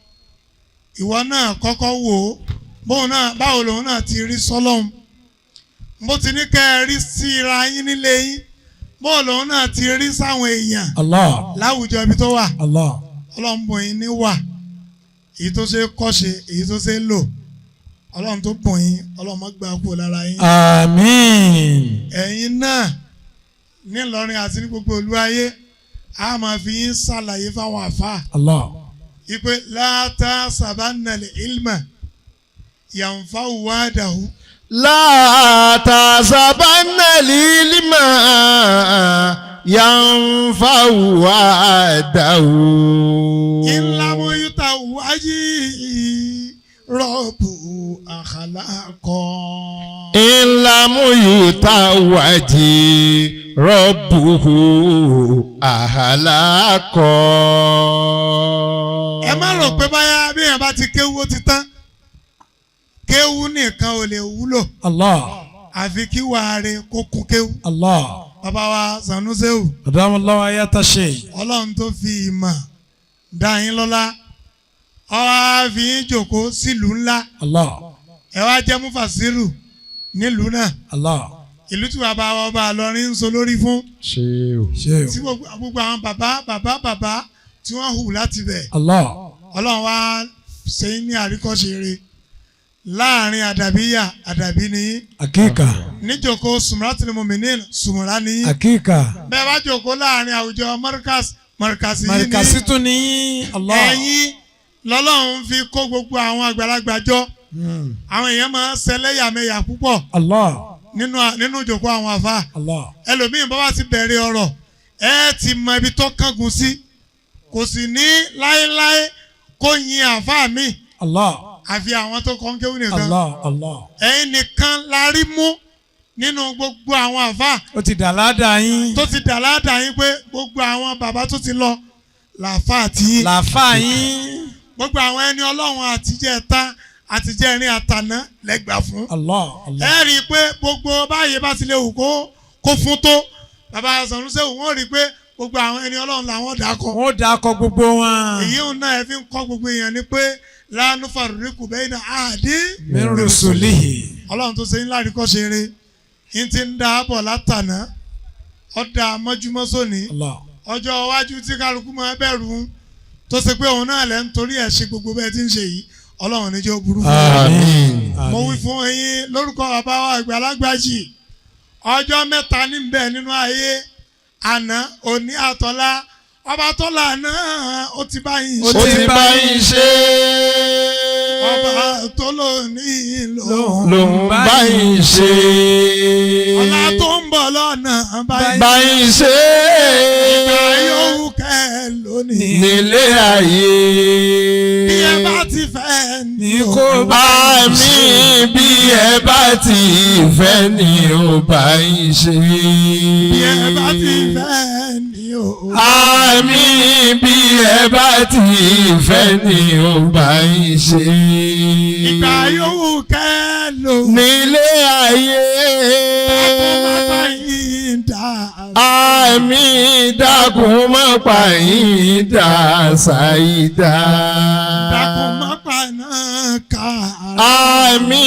ìwọ náà kọ́kọ́ wò ó báwo lòun náà ti rí sọ́lọ́hun bó ti ní kẹ́ ẹ rí síra yín nílé yín bó lòun náà ti rí sáwọn èèyàn Allah. láwùjọ ibi tó wà. Allah. Ọlọ́run bùn yín ní wà èyí tó ṣe kọ́ṣe èyí tó ṣe lò Ọlọ́run tó bùn yín Ọlọ́run má gbà kúrò lára yín. Àmín. Ẹ̀yin náà ní Ìlọrin àti ní gbogbo ìlú ayé a máa fi yín ṣàlàyé fáwọn àfáà. Allah. Ipe láta sàbánàlẹ̀ ilmà yànfà wàdàhù. Láta sàbánàlẹ̀ ilmà yànfà wàdàhù. Ìlàmú yúta wáyé rọ́bù àkàlàkọ́. Ìlàmú yúta wáyé rọ́bù àkàlàkọ́. Ẹ má rò pé báyà bí èèyàn bá ti kéwú ó ti tán. Kéwú nìkan ò lè wúlò. Allah. Àfi kí wàá rè kó kún kéwú. Allah. Bàbá wa Sannu Sheu. Adamu Allah wa ya tashe. Ọlọ́run tó fi ìmọ̀ dá yín lọ́lá. Ó wá fi yín jókòó sílùú ńlá. Allah. Ẹ wá jẹ́ Mufasiru nílùú náà. Allah. Ìlú tí bàbá wa ọba Ìlọrin ń so lórí fún. Sheu. Tí gbogbo àwọn bàbá tí wọ́n hù láti bẹ̀. Allah. Ọlọ́run wá ṣe ní àríkọ́ṣe rere láàrin àdàbí ni. Hakika. Níjòkó Sumratul Mu'minin Sumra ni. Hakika. Bẹ́ẹ̀ bá jòkó láàrin àwùjọ Markasi yìí ni. Markasi tún ní. Allah. Ẹ̀yin lọ́lọ́run fi kó gbogbo àwọn àgbàlagbà jọ. Àwọn èèyàn máa ń ṣẹlẹ́yàmẹ̀yà púpọ̀. Allah. Nínú ìjòkó àwọn àfa. Allah. Ẹlòmíín bá wá ti bẹ̀rẹ̀ ọ̀rọ̀ ẹ ti mọ ibi tó kángun sí kò sì ní láéláé kó yin àfa mi. Allah. Àfi àwọn tó kọ́ ń kéwù nìkan. Allah. Allah. Ẹ̀yin nìkan la rí mú nínú gbogbo àwọn àfa. Ó ti dà ládàá yín. Tó ti dà ládàá yín pé gbogbo àwọn bàbá tó ti lọ làáfà tí yín. Làáfà yín. gbogbo àwọn ẹni ọlọ́run àtijẹ́ ẹ̀ta àtijẹ́ ẹ̀rin àtàná lẹ́gbàá fún. ẹ rí i pé gbogbo báyìí bá ti lè wù kó fún tó bàbá Sannu Sheu wọ́n rí i pé gbogbo àwọn ẹni ọlọ́run làwọn dàkọ. wọ́n dàkọ gbogbo wọn. èyí ń náà ẹ fi ń kọ́ gbogbo èèyàn ni pé la nufarriqu bayna ahadin min rusulihi. ọlọ́run tó ṣe ń lárí kọ́ ṣeré ń ti ń dá bọ̀ látàná ọ̀dà mọ́júmọ́ sóní ọjọ́ iwájú tí kálukú máa bẹ̀rù tó ṣe pé òun náà lẹ́ ń torí ẹ̀ ṣe gbogbo bẹ́ẹ̀ tí ń ṣe yìí ọlọ́run ní jẹ́ ó burú fún mi. mo wí fún yín lórúkọ bàbá wa Àgbàlagbàjì ọjọ́ mẹ́ta níbẹ̀ nínú ayé àná òní àtọ́lá ọba tó lànà ó ti bá yín ṣe. ó ti bá yín ṣe. ọba tó lónìí lòun bá yín ṣe. ọlá tó ń bọ̀ lọ́nà bá yín ṣe. ìgbà yòówù kẹ́ lónìí. nílé ayé. bí ẹ bá ti fẹ́ ni kò bá àmì bí ẹ bá ti fẹ́ ni ó bá yín ṣe. bí ẹ bá ti fẹ́ ni ó. àmì bí ẹ bá ti fẹ́ ni ó bá yín ṣe. ìgbà yòówù kẹ́ lò. nílé ayé. àmì dákun má pa yín dà ṣàìdá. dákun má pa náà ká. àmì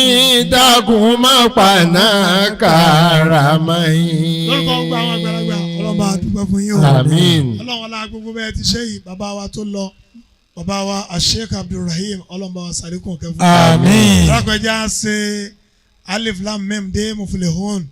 dákun má pa náà kára mọ́ yín. lórúkọ gbogbo àwọn àgbàlagbà ọlọ́mọ àdúgbò fún yín o. àmín. ọlọ́run ọlá gbogbo bẹ́ẹ̀ ti ṣe yìí bàbá wa tó lọ bàbá wa Sheikh Abdulrahim ọlọ́mọ wa sàlékún kẹfún. àmín. alákọ̀ọ́jà ṣe alif lam mem de muflihun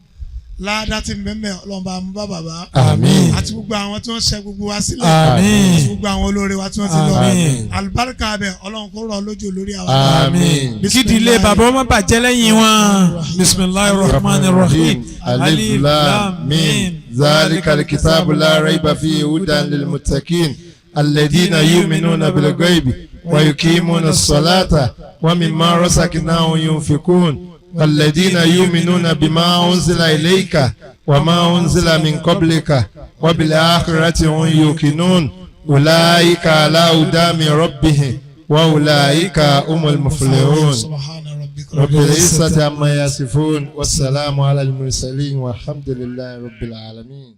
láàdá tí mẹ́mẹ́ ọlọ́mọba amúbá bàbá. àmín. àti gbogbo àwọn tí wọ́n ṣe gbogbo wa sílẹ̀. àmín. àti gbogbo àwọn olóore wa tí wọ́n ti lọ. àmín. Alubarika abẹ ọlọ́run kó rọ̀ lójú lórí àwọn. àmín. kídìlé bàbá wọn má bàjẹ́ lẹ́yìn wọn. bisimilahi rahman rahim. alif lam mim zalikal kitabu la rayba fihi hudan lil muttaqin alladhina yu'minuna bil ghaibi wa yuqimuna as-salata wa mimma razaqnahum yunfiqun. والذين يؤمنون بما أنزل إليك وما أنزل من قبلك وبالآخرة هم يوقنون أولئك على هدى من ربهم وأولئك هم المفلحون رب العزة عما يصفون والسلام على المرسلين والحمد لله رب العالمين.